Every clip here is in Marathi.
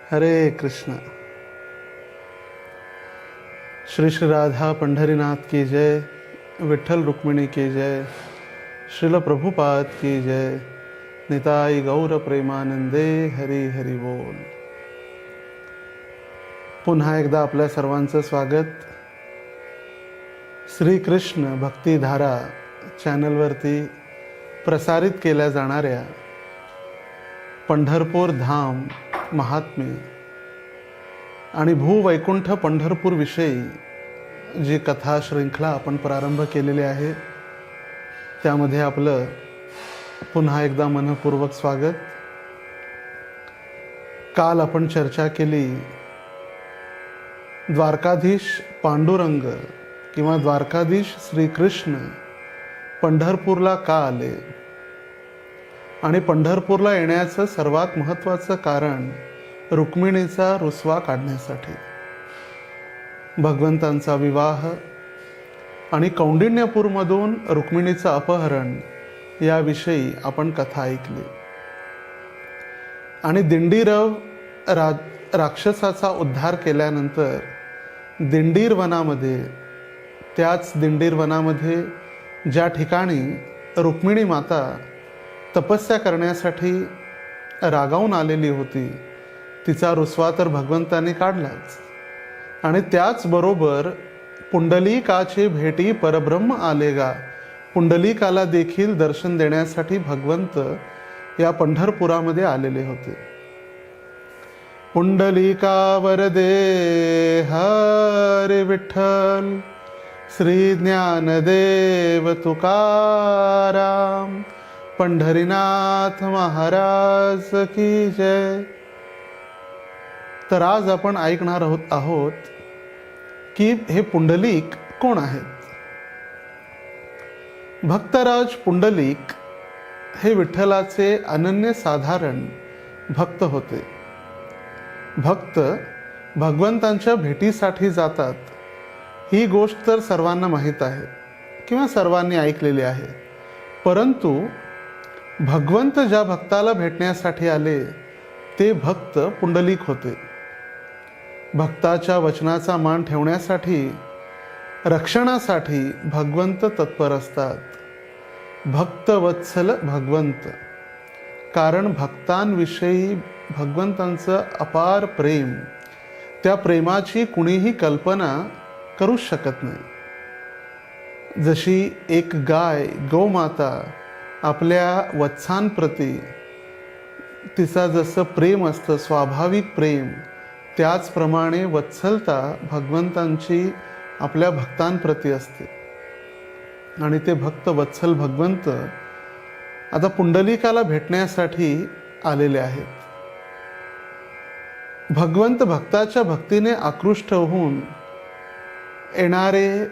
हरे कृष्ण। श्री श्री राधा पंढरीनाथ की जय, विठ्ठल रुक्मिणी की जय, श्रील प्रभुपाद की जय, निताई गौर प्रेमानंदे, हरी हरी बोल। पुन्हा एकदा आपल्या सर्वांचं स्वागत श्री कृष्ण भक्तिधारा चॅनलवरती प्रसारित केल्या जाणाऱ्या पंढरपूर धाम महात्म्य आणि भूवैकुंठ पंढरपूर विषयी जी कथा श्रृंखला आपण प्रारंभ केलेली आहे त्यामध्ये आपलं पुन्हा एकदा मनपूर्वक स्वागत। काल आपण चर्चा केली द्वारकाधीश पांडुरंग किंवा द्वारकाधीश श्रीकृष्ण पंढरपूरला का आले आणि पंढरपूरला येण्याचं सर्वात महत्त्वाचं कारण रुक्मिणीचा रुसवा काढण्यासाठी। भगवंतांचा विवाह आणि कौंडिण्यपूरमधून रुक्मिणीचं अपहरण याविषयी आपण कथा ऐकली आणि दिंडीरव राक्षसाचा उद्धार केल्यानंतर दिंडीर वनामध्ये, त्याच दिंडीर वनामध्ये ज्या ठिकाणी रुक्मिणी माता तपस्या करण्यासाठी रागावून आलेली होती तिचा रुसवा तर भगवंताने काढलाच आणि त्याचबरोबर पुंडलिकाची भेटी परब्रह्म आलेगा, पुंडलिकाला देखील दर्शन देण्यासाठी भगवंत या पंढरपुरामध्ये आलेले होते। पुंडलिका वरदे हरे विठ्ठल, श्री ज्ञानदेव तुकाराम, पंढरीनाथ महाराज की जय। तर आज आपण ऐकणार आहोत की हे पुंडलिक कोण आहेत। भक्तराज पुंडलिक हे विठ्ठलाचे अनन्यसाधारण भक्त होते। भक्त भगवंतांच्या भेटीसाठी जातात ही गोष्ट तर सर्वांना माहीत आहे किंवा सर्वांनी ऐकलेली आहे, परंतु भगवंत ज्या भक्ताला भेटण्यासाठी आले ते भक्त पुंडलिक होते। भक्ताच्या वचनाचा मान ठेवण्यासाठी, रक्षणासाठी भगवंत तत्पर असतात। भक्तवत्सल भगवंत, कारण भक्तांविषयी भगवंतांचं अपार प्रेम, त्या प्रेमाची कुणीही कल्पना करू शकत नाही। जशी एक गाय, गोमाता आपल्या वत्सांप्रती तिचा जसं प्रेम असतं, स्वाभाविक प्रेम, त्याचप्रमाणे वत्सलता भगवंतांची आपल्या भक्तांप्रती असते आणि ते भक्त वत्सल भगवंत आता पुंडलिकाला भेटण्यासाठी आलेले आहेत। भगवंत भक्ताच्या भक्तीने आकृष्ट होऊन येणारे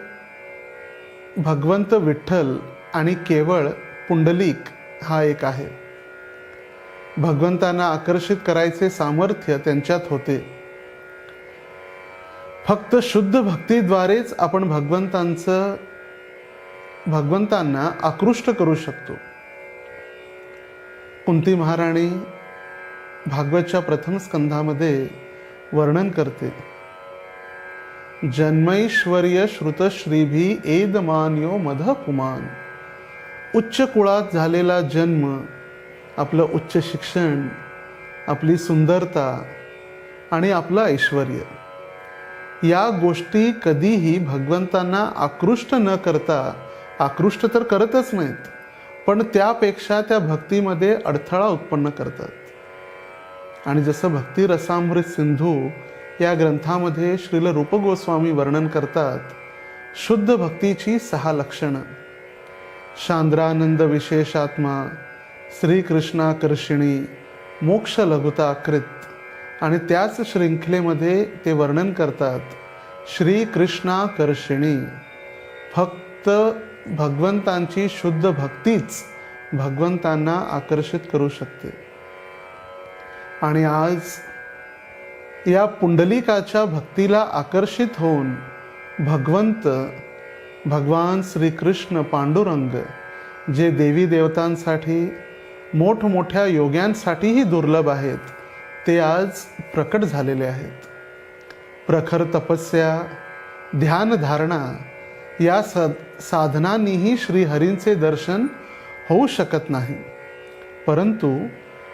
भगवंत विठ्ठल आणि केवळ पुंडलिक हा एक आहे। भगवंतांना आकर्षित करायचे सामर्थ्य त्यांच्यात होते। फक्त शुद्ध भक्तीद्वारेच आपण भगवंतांना आकृष्ट करू शकतो। कुंती महाराणी भागवतच्या प्रथम स्कंधामध्ये वर्णन करते, जन्मैश्वर्य श्रुतश्रीभी एदमान्यो मध पुमान। उच्च कुळात झालेला जन्म, आपलं उच्च शिक्षण, आपली सुंदरता आणि आपलं ऐश्वर्य या गोष्टी कधीही भगवंतांना आकृष्ट न करता, आकृष्ट तर करतच नाहीत, पण त्यापेक्षा त्या भक्तीमध्ये अडथळा उत्पन्न करतात। आणि जसं भक्ती रसामृत सिंधू या ग्रंथामध्ये श्रील रूप गोस्वामी वर्णन करतात, शुद्ध भक्तीची 6 लक्षणं: शांद्रानंद विशेषात्मा, श्रीकृष्णाकर्षिणी, मोक्ष लघुताकृत, आणि त्याच श्रृंखलेमध्ये ते वर्णन करतात श्रीकृष्णाकर्षिणी। फक्त भगवंतांची शुद्ध भक्तीच भगवंतांना आकर्षित करू शकते। आणि आज या पुंडलिकाच्या भक्तीला आकर्षित होऊन भगवान श्रीकृष्ण पांडुरंग, जे देवी देवतांसाठी मोठमोठ्या योग्यांसाठीही दुर्लभ आहेत, ते आज प्रकट झालेले आहेत. प्रखर तपस्या, ध्यानधारणा या साधनांनीही श्रीहरींचे दर्शन होऊ शकत नाही. परंतु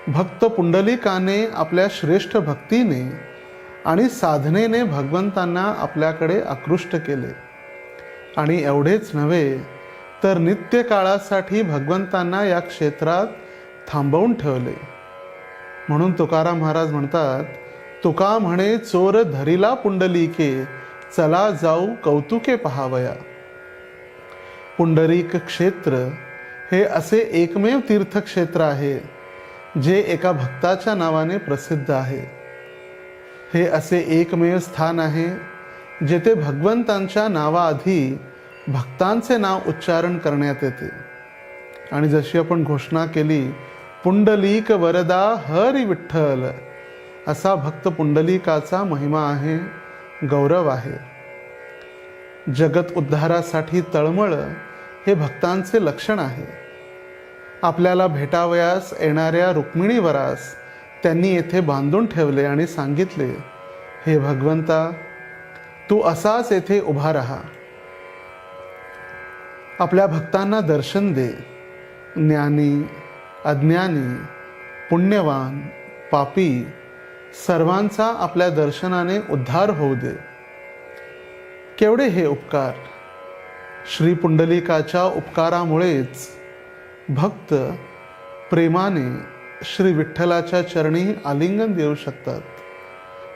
भक्त पुंडलिकाने आपल्या श्रेष्ठ भक्तीने आणि साधनेने भगवंतांना आपल्याकडे आकृष्ट केले. आणि एवढेच नव्हे तर नित्य काळासाठी भगवंतांना या क्षेत्रात थांबवून ठेवले. म्हणून तुकाराम महाराज म्हणतात, तुका म्हणे चोर धरिला पुंडलिके, चला जाऊ कौतुके पहावया. पुंडरीक क्षेत्र हे असे एकमेव तीर्थक्षेत्र आहे जे एका भक्ताच्या नावाने प्रसिद्ध आहे. हे असे एकमेव स्थान आहे जेथे भगवंतांच्या नावाआधी भक्तांचे नाव उच्चारण करण्यात येते. आणि जशी आपण घोषणा केली, पुंडलिक वरदा हरी विठ्ठल, असा भक्त पुंडलिकाचा महिमा आहे, गौरव आहे. जगत उद्धारासाठी तळमळ हे भक्तांचे लक्षण आहे. आपल्याला भेटावयास येणाऱ्या रुक्मिणीवरास त्यांनी येथे बांधून ठेवले आणि सांगितले, हे भगवंता, तू असाच येथे उभा राहा. आपल्या भक्तांना दर्शन दे. ज्ञानी, अज्ञानी, पुण्यवान, पापी सर्वांचा आपल्या दर्शनाने उद्धार होऊ दे. केवढे हे उपकार! श्री पुंडलिकाच्या उपकारामुळेच भक्त प्रेमाने श्री विठ्ठलाच्या चरणी आलिंगन देऊ शकतात,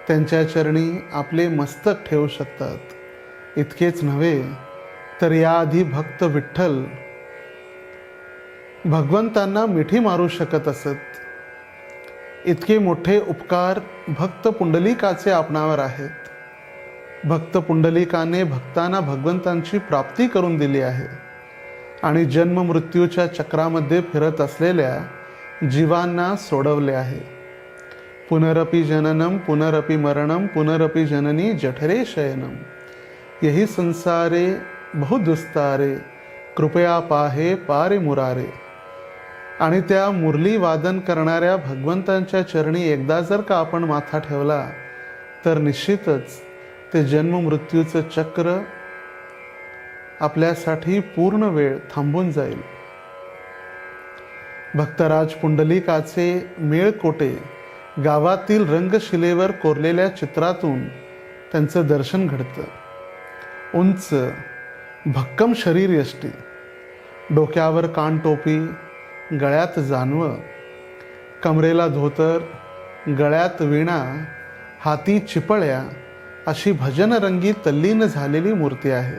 त्यांच्या चरणी आपले मस्तक ठेवू शकतात. इतकेच नव्हे तर याआधी भक्त विठ्ठल भगवंतांना मिठी मारू शकत असत. इतके मोठे उपकार भक्त पुंडलिकाचे आपणावर आहेत. भक्त पुंडलिकाने भक्तांना भगवंतांची प्राप्ती करून दिली आहे आणि जन्म मृत्यूच्या चक्रामध्ये फिरत असलेल्या जीवांना सोडवले आहे. पुनरपि जननम पुनरपि मरणम पुनरपि जननी जठरे शयनम, यही संसारे बहु दुस्तारे, कृपया पाहे पारे मुरारे. आणि त्या मुरली वादन करणाऱ्या भगवंतांच्या चरणी एकदा जर का आपण माथा ठेवला तर निश्चितच ते जन्म मृत्यूचं चक्र आपल्यासाठी पूर्ण वेळ थांबून जाईल. भक्तराज पुंडलिकाचे मेळकोटे गावातील रंगशिलेवर कोरलेल्या चित्रातून त्यांचं दर्शन घडतं. उंच भक्कम शरीर यष्टी, डोक्यावर कानटोपी, गळ्यात जानवं, कमरेला धोतर, गळ्यात विणा, हाती चिपळ्या अशी भजनरंगी तल्लीन झालेली मूर्ती आहे.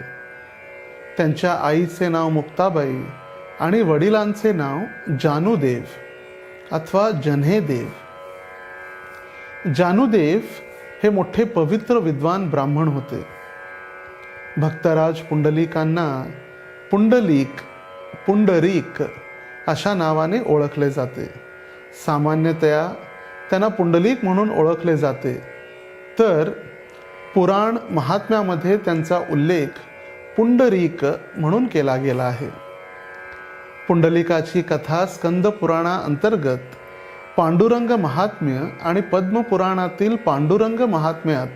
त्यांच्या आईचे नाव मुक्ताबाई आणि वडिलांचे नाव जानुदेव अथवा जन्हेदेव. जानुदेव हे मोठे पवित्र विद्वान ब्राह्मण होते. भक्तराज पुंडलिकांना पुंडलिक, पुंडरीक अशा नावाने ओळखले जाते. सामान्यतया त्यांना पुंडलिक म्हणून ओळखले जाते, तर पुराण महात्म्यामध्ये त्यांचा उल्लेख पुंडरीक म्हणून केला गेला आहे. पुंडलिकाची कथा स्कंद पुराणाअंतर्गत पांडुरंग महात्म्य आणि पद्मपुराणातील पांडुरंग महात्म्यात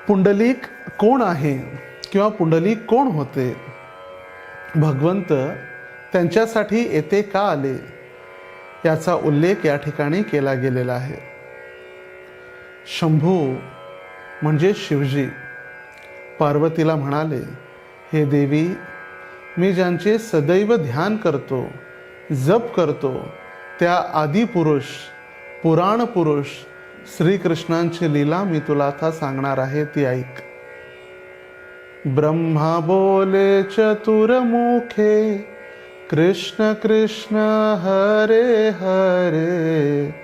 पुंडलिक कोण आहे किंवा पुंडलिक कोण होते, भगवंत त्यांच्यासाठी येथे का आले, याचा उल्लेख या ठिकाणी केला गेलेला आहे. शंभू म्हणजे शिवजी पार्वतीला म्हणाले, हे देवी, मी ज्यांचे सदैव ध्यान करतो, जप करतो, त्या आदिपुरुष, पुराण पुरुष श्रीकृष्णांची लीला मी तुला आता सांगणार आहे, ती ऐक. ब्रह्मा बोले चतुर्मुखे, कृष्ण कृष्ण हरे हरे,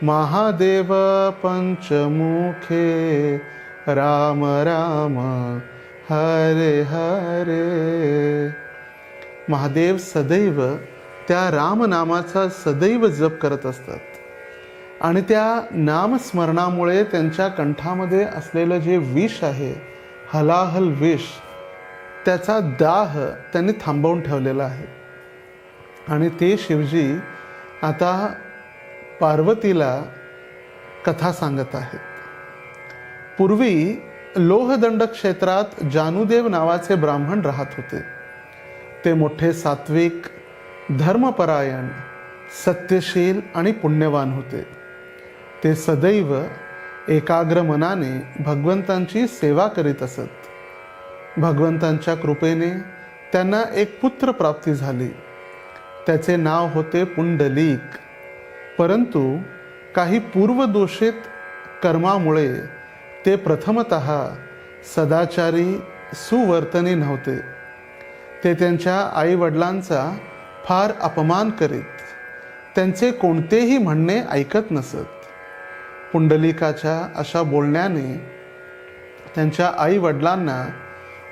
महादेव पंचमुखे, राम राम हरे हरे. महादेव सदैव त्या रामनामाचा सदैव जप करत असतात आणि त्या नामस्मरणामुळे त्यांच्या कंठामध्ये असलेलं जे विष आहे, हलाहल विष, त्याचा दाह त्यांनी थांबवून ठेवलेला आहे. आणि ते शिवजी आता पार्वतीला कथा सांगत आहेत. पूर्वी लोहदंड क्षेत्रात जानुदेव नावाचे ब्राह्मण राहत होते. ते मोठे सात्विक, धर्मपरायण, सत्यशील आणि पुण्यवान होते. ते सदैव एकाग्र मनाने भगवंतांची सेवा करीत असत. भगवंतांच्या कृपेने त्यांना एक पुत्र प्राप्ती झाली. त्याचे नाव होते पुंडलिक. परंतु काही पूर्वदोषित कर्मामुळे ते प्रथमतः सदाचारी, सुवर्तनी नव्हते. ते त्यांच्या आईवडिलांचा फार अपमान करीत. त्यांचे कोणतेही म्हणणे ऐकत नसत. पुंडलिकाच्या अशा बोलण्याने त्यांच्या आईवडिलांना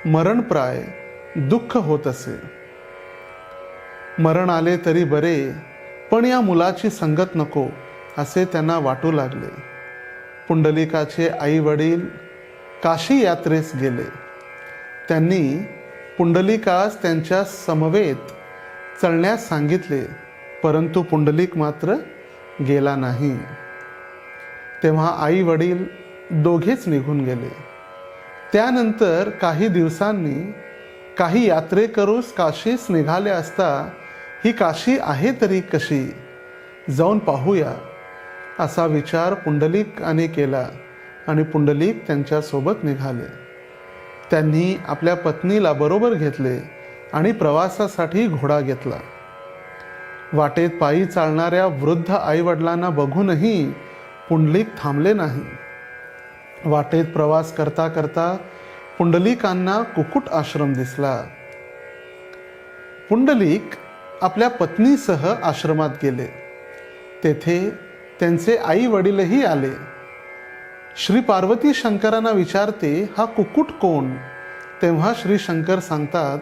मरणप्राय दुःख होत असे. मरण आले तरी बरे, पण या मुलाची संगत नको असे त्यांना वाटू लागले. पुंडलिकाचे आई वडील काशी यात्रेस गेले. त्यांनी पुंडलिकास त्यांच्या समवेत चलण्यास सांगितले, परंतु पुंडलिक मात्र गेला नाही. तेव्हा आई वडील दोघेच निघून गेले. त्यानंतर काही दिवसांनी काही यात्रेकरूस काशीस निघाले असता, ही काशी आहे तरी कशी, जाऊन पाहूया असा विचार पुंडलिकाने केला आणि पुंडलिक त्यांच्यासोबत निघाले. त्यांनी आपल्या पत्नीला बरोबर घेतले आणि प्रवासासाठी घोडा घेतला. वाटेत पायी चालणाऱ्या वृद्ध आईवडिलांना बघूनही पुंडलिक थांबले नाही. वाटेत प्रवास करता करता पुंडलिकांना कुकुट आश्रम दिसला. पुंडलिक आपल्या पत्नीसह आश्रमात गेले. तेथे त्यांचे आई वडीलही आले. श्री पार्वती शंकरांना विचारते, हा कुकुट कोण? तेव्हा श्री शंकर सांगतात,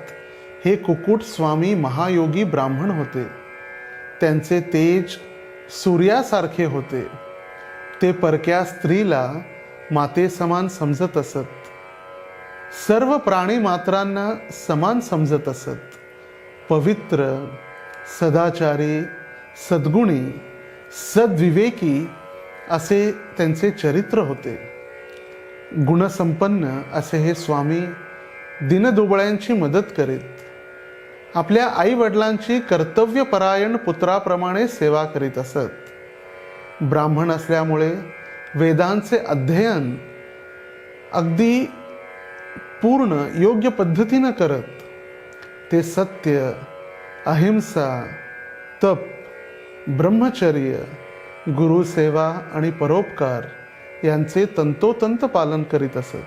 हे कुकुट स्वामी महायोगी ब्राह्मण होते. त्यांचे तेज सूर्यासारखे होते. ते परक्या स्त्रीला मातेसमान समजत असत. सर्व प्राणी मात्रांना समान समजत असत. पवित्र, सदाचारी, सद्गुणी, सद्विवेकी असे त्यांचे चरित्र होते. गुणसंपन्न असे हे स्वामी दीनदुबळ्यांची मदत करीत. आपल्या आई वडिलांची कर्तव्यपरायण पुत्राप्रमाणे सेवा करीत असत. ब्राह्मण असल्यामुळे वेदांचे अध्ययन अगदी पूर्ण योग्य पद्धतीनं करत ते सत्य, अहिंसा, तप, ब्रह्मचर्य, गुरुसेवा आणि परोपकार यांचे तंतोतंत पालन करीत असत.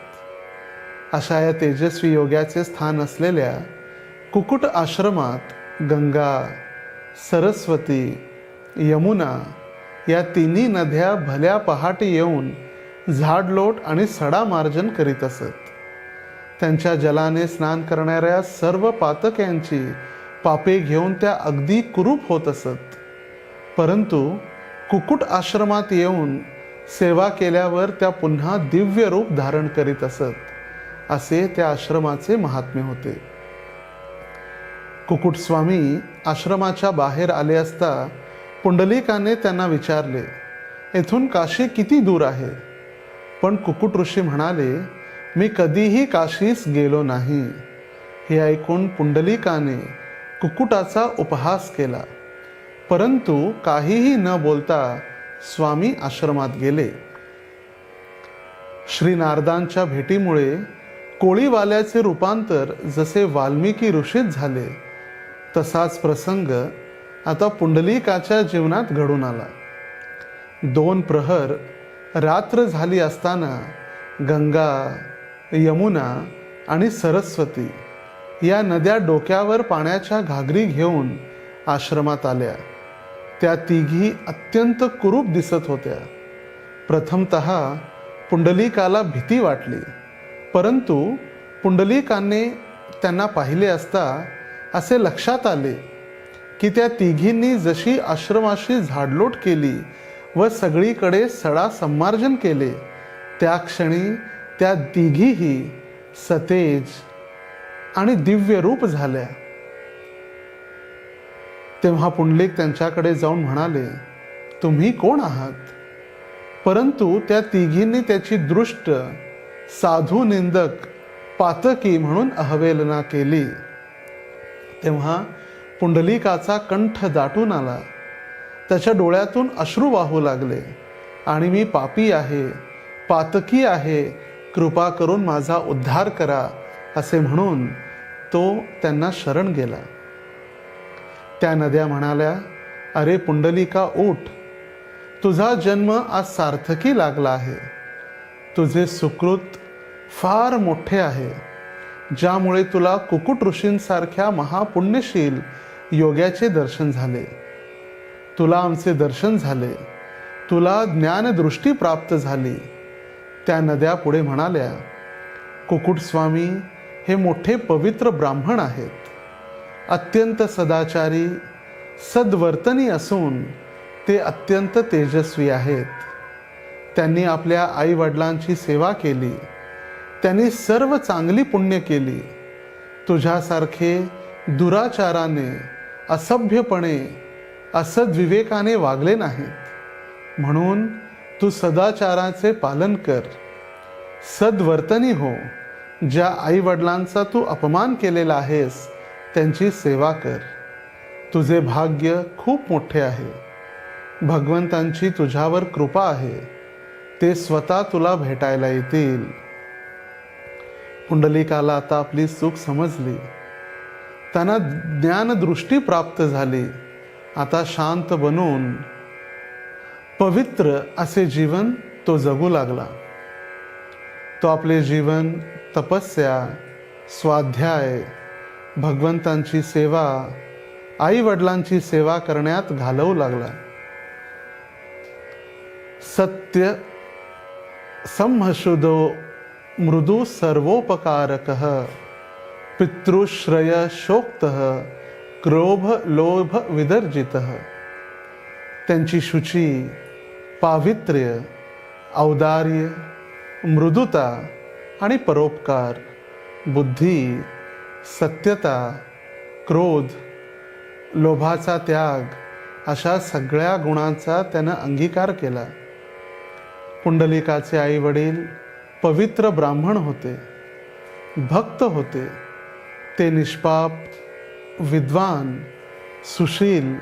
अशा या तेजस्वी योग्याचे स्थान असलेल्या कुकुट आश्रमात गंगा, सरस्वती, यमुना या तिन्ही नद्या भल्या पहाटे येऊन झाडलोट आणि सडामार्जन करीत असत. त्यांच्या जलाने स्नान करणाऱ्या सर्व पातक्यांची पापे घेऊन त्या अगदी कुरूप होत असत. परंतु कुकुट आश्रमात येऊन सेवा केल्यावर त्या पुन्हा दिव्य रूप धारण करीत असत. असे त्या आश्रमाचे महात्म्य होते. कुकुट स्वामी आश्रमाच्या बाहेर आले असता पुंडलिकाने त्यांना विचारले, येथून काशी किती दूर आहे? पण कुकुट ऋषी म्हणाले, मी कधीही काशीस गेलो नाही. हे ऐकून पुंडलिकाने कुकुटाचा उपहास केला, परंतु काहीही न बोलता स्वामी आश्रमात गेले. श्री नारदांच्या भेटीमुळे कोळीवाल्याचे रूपांतर जसे वाल्मिकी ऋषीत झाले, तसाच प्रसंग आता पुंडलिकाच्या जीवनात घडून आला. 2 प्रहर रात्र झाली असताना गंगा, यमुना आणि सरस्वती या नद्या डोक्यावर पाण्याच्या घागरी घेऊन आश्रमात आल्या. त्या तिघी अत्यंत कुरूप दिसत होत्या. प्रथमतः पुंडलिकाला भीती वाटली, परंतु पुंडलिकाने त्यांना पाहिले असता असे लक्षात आले की त्या तिघींनी जशी आश्रमाशी झाडलोट केली व सगळीकडे सडा संमार्जन केले, त्या क्षणी त्या तिघीही सतेज आणि दिव्य रूप झाल्या. तेव्हा पुंडलिक त्यांच्याकडे जाऊन म्हणाले, तुम्ही कोण आहात? परंतु त्या तिघींनी त्याची दृष्ट साधू निंदक पातकी म्हणून अवहेलना केली. तेव्हा पुंडलिकाचा कंठ दाटून आला. त्याच्या डोळ्यातून अश्रू वाहू लागले आणि मी पापी आहे, पातकी आहे, कृपा करून माझा उद्धार करा असे म्हणून तो त्यांना शरण गेला. त्या नद्या म्हणाल्या, अरे पुंडलिका उठ, तुझा जन्म आज सार्थकी लागला आहे. तुझे सुकृत फार मोठे आहे, ज्यामुळे तुला कुकुट ऋषींसारख्या महापुण्यशील योग्याचे दर्शन झाले. तुला आमचे दर्शन झाले, तुला ज्ञानदृष्टी प्राप्त झाली. त्या नद्या पुढे म्हणाल्या, कुकुट स्वामी हे मोठे पवित्र ब्राह्मण आहेत, अत्यंत सदाचारी सद्वर्तनी असून ते अत्यंत तेजस्वी आहेत. त्यांनी आपल्या आईवडिलांची सेवा केली, त्यांनी सर्व चांगली पुण्य केली. तुझ्यासारखे दुराचाराने, असभ्यपणे, असद्विवेकाने वागले नाहीत. म्हणून तू सदाचाराचे पालन कर, सद्वर्तनी हो. ज्या आईवडिलांचा तू अपमान केलेला आहेस त्यांची सेवा कर. तुझे भाग्य खूप मोठे आहे. भगवंतांची तुझ्यावर कृपा आहे, ते स्वतः तुला भेटायला येतील. पुंडलिकाला आता आपली चूक समजली. त्यांना ज्ञानदृष्टी प्राप्त झाली. आता शांत बनून पवित्र असे जीवन तो जगू लागला. तो आपले जीवन तपस्या, स्वाध्याय, भगवंतांची सेवा, आई वडिलांची सेवा करण्यात घालवू लागला. सत्य संहशुदो मृदु सर्वोपकारकः पितृश्रय शोक्तः क्रोध लोभ विदर्जितः. त्यांची शुची, पावित्र्य, औदार्य, मृदुता आणि परोपकार, बुद्धी, सत्यता, क्रोध, लोभाचा त्याग अशा सगळ्या गुणांचा त्यानं अंगीकार केला. पुंडलिकाचे आई वडील पवित्र ब्राह्मण होते, भक्त होते. ते निष्पाप, विद्वान, सुशील,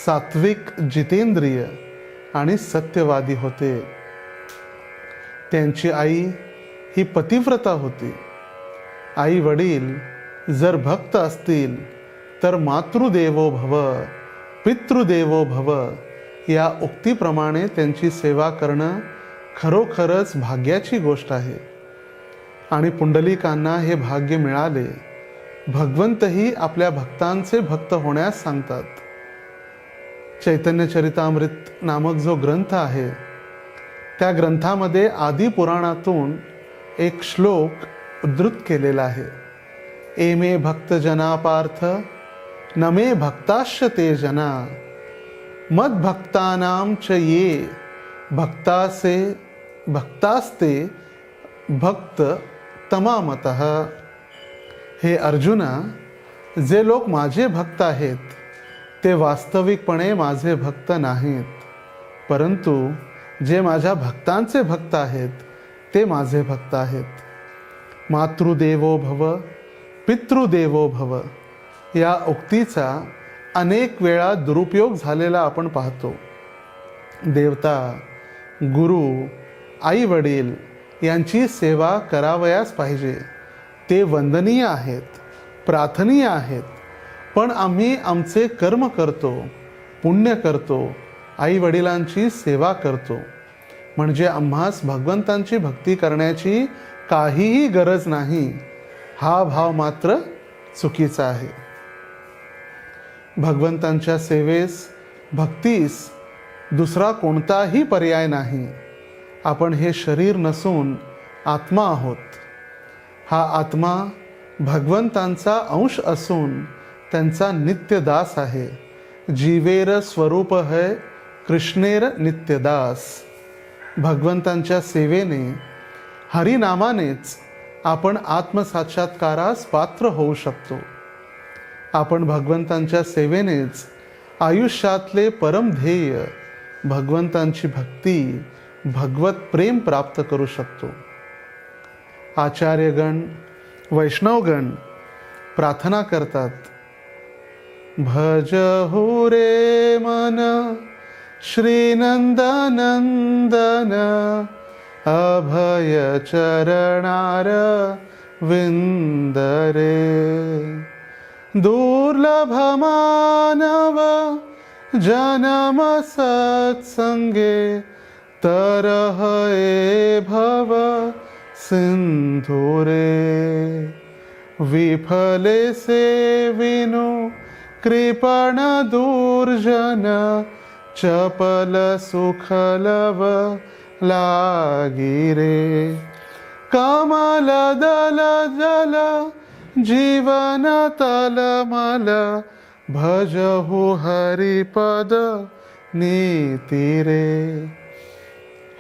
सात्विक, जितेंद्रिय आणि सत्यवादी होते. त्यांची आई ही पतिव्रता होती. आई वडील जर भक्त असतील तर मातृदेवो भव, पितृदेवो भव या उक्तीप्रमाणे त्यांची सेवा करणं खरोखरच भाग्याची गोष्ट आहे. आणि पुंडलिकांना हे भाग्य मिळाले. भगवंतही आपल्या भक्तांचे भक्त होण्यास सांगतात. चैतन्य चरितामृत नामक जो ग्रंथ आहे त्या ग्रंथामध्ये आदी पुराणातून एक श्लोक उद्धृत केलेला आहे. एमे भक्त जना पार्थ नमे भक्ताश्च ते जना मद्भक्तानां च ये भक्तास्ते भक्त तमामतः. हे अर्जुना, जे लोक माझे भक्त आहेत ते वास्तविकपणे माझे भक्त नाहीत, परंतु जे माझ्या भक्तांचे भक्त आहेत ते माझे भक्त आहेत. मातृदेवो भव, पितृदेवो भव या उक्तीचा अनेक वेळा दुरुपयोग झालेला आपण पाहतो. देवता, गुरु, आई वडील यांची सेवा करावयास पाहिजे. ते वंदनीय आहेत, प्रार्थनीय आहेत. पण आम्ही आमचे कर्म करतो, पुण्य करतो, आई वडिलांची सेवा करतो, म्हणजे आम्हास भगवंतांची भक्ती करण्याची काहीही गरज नाही. हा भाव मात्र चुकीचा आहे. भगवंतांच्या सेवेस, भक्तीस दुसरा कोणताही पर्याय नाही. आपण हे शरीर नसून आत्मा आहोत. हा आत्मा भगवंतांचा अंश असून त्यांचा नित्यदास आहे. जीवेर स्वरूप है कृष्णेर नित्यदास. भगवंतांच्या सेवेने, हरिनामानेच आपण आत्मसाक्षात्कारास पात्र होऊ शकतो. आपण भगवंतांच्या सेवेनेच आयुष्यातले परम ध्येय, भगवंतांची भक्ती, भगवत प्रेम प्राप्त करू शकतो. आचार्यगण, वैष्णवगण प्रार्थना करतात, भजहु रे मन श्रीनंदनंदन अभय चरणार विंदरे. दुर्लभ मानव जन्म सत्संगे तरहये भव सिंधुरे. विफले से विनु कृपण दुर्जन चपल सुखलव लागिरे. कमल दल जल जीवन तलमल भजहु हरिपद नीतिरे.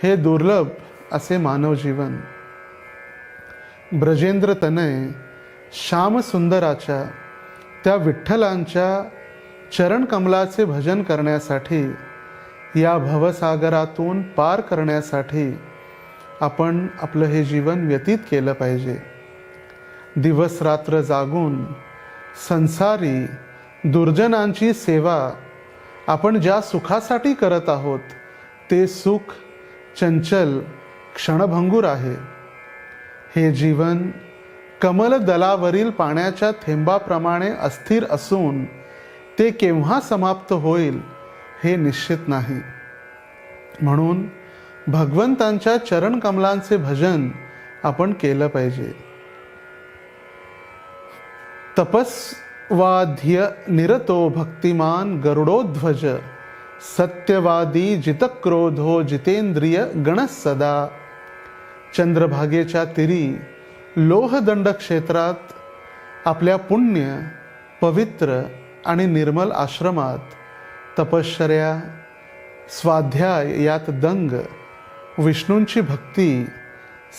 हे दुर्लभ असे मानव जीवन ब्रजेंद्र तनय श्यामसुंदराच्या त्या विठ्ठलांच्या चरणकमलाचे भजन करण्यासाठी, या भवसागरातून पार करण्यासाठी आपण आपलं हे जीवन व्यतीत केलं पाहिजे. दिवस रात्र जागून संसारी दुर्जनांची सेवा आपण ज्या सुखासाठी करत आहोत ते सुख चंचल क्षणभंगूर आहे. हे जीवन कमल दलावरील पाण्याच्या थेंबाप्रमाणे अस्थिर असून ते केव्हा समाप्त होईल हे निश्चित नाही. म्हणून भगवंतांच्या चरणकमलांचे भजन आपण केलं पाहिजे. तपस्वाध्य निरतो भक्तिमान गरुडोध्वज सत्यवादी जितक्रोधो जितेंद्रिय गणस सदा. चंद्रभागेच्या तीरी लोहदंड क्षेत्रात आपल्या पुण्य पवित्र आणि निर्मल आश्रमात तपश्चर्या स्वाध्याय यात दंग, विष्णूंची भक्ती,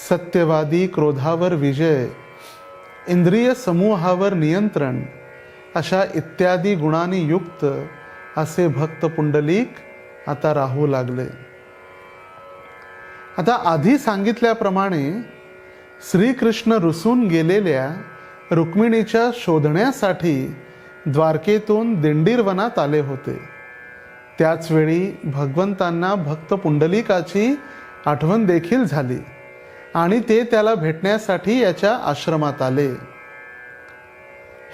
सत्यवादी क्रोधावर विजय, इंद्रिय समूहावर नियंत्रण अशा इत्यादी गुणांनी युक्त असे भक्त पुंडलिक आता राहू लागले. आता आधी सांगितल्याप्रमाणे श्रीकृष्ण रुसून गेलेल्या रुक्मिणीच्या शोधण्यासाठी द्वारकेतून दिंडीरवनात आले होते. त्याचवेळी भगवंतांना भक्त पुंडलिकाची आठवण देखील झाली आणि ते त्याला भेटण्यासाठी याच्या आश्रमात आले.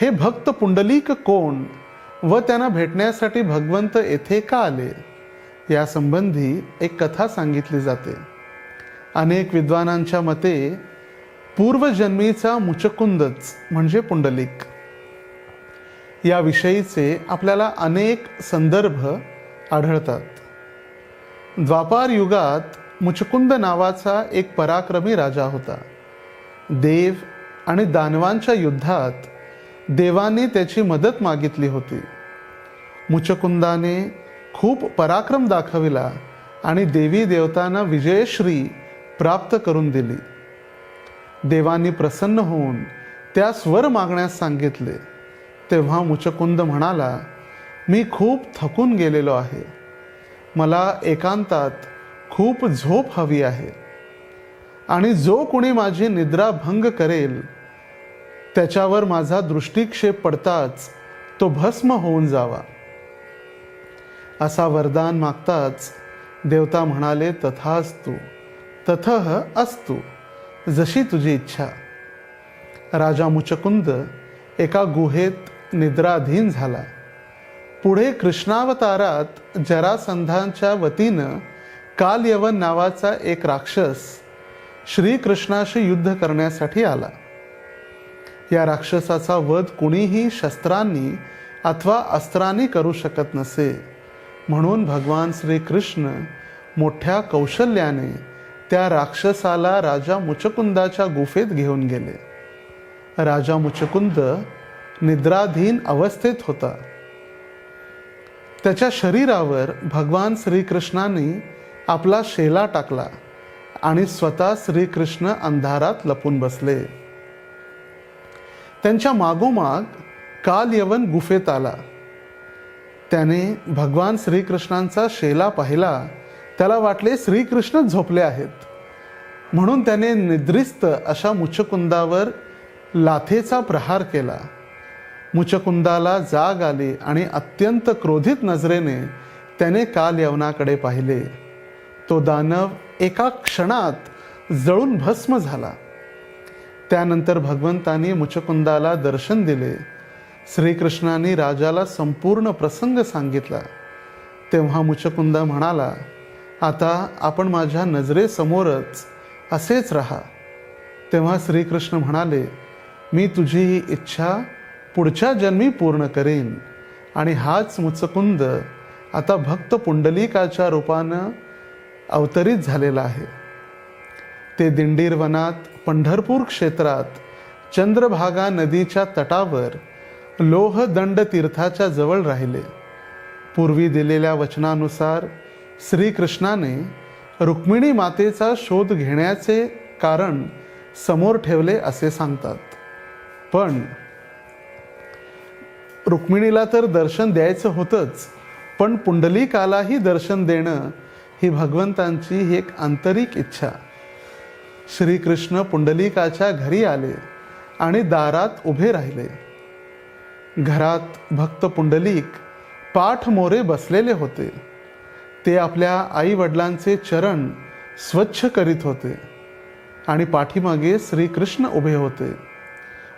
हे भक्त पुंडलिक कोण व त्यांना भेटण्यासाठी भगवंत येथे का आले या संबंधी एक कथा सांगितली जाते. अनेक विद्वानांच्या मते पूर्वजन्मीचा मुचकुंदच म्हणजे पुंडलिक याविषयीचे आपल्याला अनेक संदर्भ आढळतात. द्वापार युगात मुचकुंद नावाचा एक पराक्रमी राजा होता. देव आणि दानवांच्या युद्धात देवांनी त्याची मदत मागितली होती. मुचकुंदाने खूप पराक्रम दाखविला आणि देवी देवतांना विजयश्री प्राप्त करून दिली. देवांनी प्रसन्न होऊन त्यास वर मागण्यास सांगितले. तेव्हा मुचकुंद म्हणाला, मी खूप थकून गेलेलो आहे. मला एकांतात खूप झोप हवी आहे आणि जो कोणी माझी निद्रा भंग करेल त्याच्यावर माझा दृष्टिक्षेप पडताच तो भस्म होऊन जावा. असा वरदान मागताच देवता म्हणाले, तथास्तु तथः अस्तु, जशी तुझी इच्छा. राजा मुचकुंद एका गुहेत निद्राधीन झाला. पुढे कृष्णावतारात जरासंधांच्या वतीनं कालयवन नावाचा एक राक्षस श्रीकृष्णाशी युद्ध करण्यासाठी आला. या राक्षसाचा वध कुणीही शस्त्रांनी अथवा अस्त्रांनी करू शकत नसे. म्हणून भगवान श्रीकृष्ण मोठ्या कौशल्याने त्या राक्षसाला राजा मुचकुंदाच्या गुफेत घेऊन गेले. राजा मुचकुंद निद्राधीन अवस्थेत होता. त्याच्या शरीरावर भगवान श्रीकृष्णाने आपला शेला टाकला आणि स्वतः श्रीकृष्ण अंधारात लपून बसले. त्यांच्या मागोमाग कालयवन गुफेत आला. त्याने भगवान श्रीकृष्णांचा शेला पाहिला त्याला वाटले श्रीकृष्णच झोपले आहेत, म्हणून त्याने निद्रिस्त अशा मुचकुंदावर लाथेचा प्रहार केला. मुचकुंदाला जाग आली आणि अत्यंत क्रोधित नजरेने त्याने काल यवनाकडे पाहिले. तो दानव एका क्षणात जळून भस्म झाला. त्यानंतर भगवंतांनी मुचकुंदाला दर्शन दिले. श्रीकृष्णांनी राजाला संपूर्ण प्रसंग सांगितला. तेव्हा मुचकुंद म्हणाला, आता आपण माझ्या नजरेसमोरच असेच राहा. तेव्हा श्रीकृष्ण म्हणाले, मी तुझी ही इच्छा पुढच्या जन्मी पूर्ण करेन. आणि हाच मुचकुंद आता भक्त पुंडलिकाच्या रूपानं अवतरित झालेला आहे. ते दिंडीर वनात पंढरपूर क्षेत्रात चंद्रभागा नदीच्या तटावर लोहदंड तीर्थाच्या जवळ राहिले. पूर्वी दिलेल्या वचनानुसार श्रीकृष्णाने रुक्मिणी मातेचा शोध घेण्याचे कारण समोर ठेवले असे सांगतात. पण रुक्मिणीला तर दर्शन द्यायचं होतंच, पण पुंडलिकालाही दर्शन देणं ही भगवंतांची एक आंतरिक इच्छा. श्रीकृष्ण पुंडलिकाच्या घरी आले आणि दारात उभे राहिले. घरात भक्त पुंडलिक पाठ मोरे बसलेले होते. ते आपल्या आई वडिलांचे चरण स्वच्छ करीत होते आणि पाठीमागे श्रीकृष्ण उभे होते.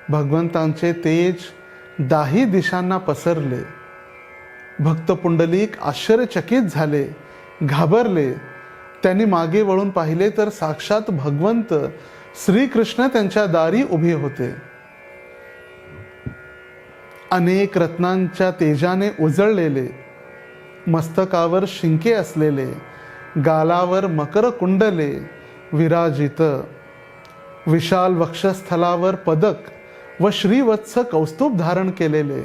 भगवंतांचे तेज दाही दिशांना पसरले. भक्त पुंडलिक आश्चर्यचकित झाले, घाबरले. त्यांनी मागे वळून पाहिले तर साक्षात भगवंत श्रीकृष्ण त्यांच्या दारी उभे होते. अनेक रत्नांच्या तेजाने उजळलेले, मस्तकावर शिंके असलेले, गालावर मकर कुंडले विराजित, विशाल वक्षस्थलावर पदक व श्रीवत्स कौस्तुभ धारण केलेले,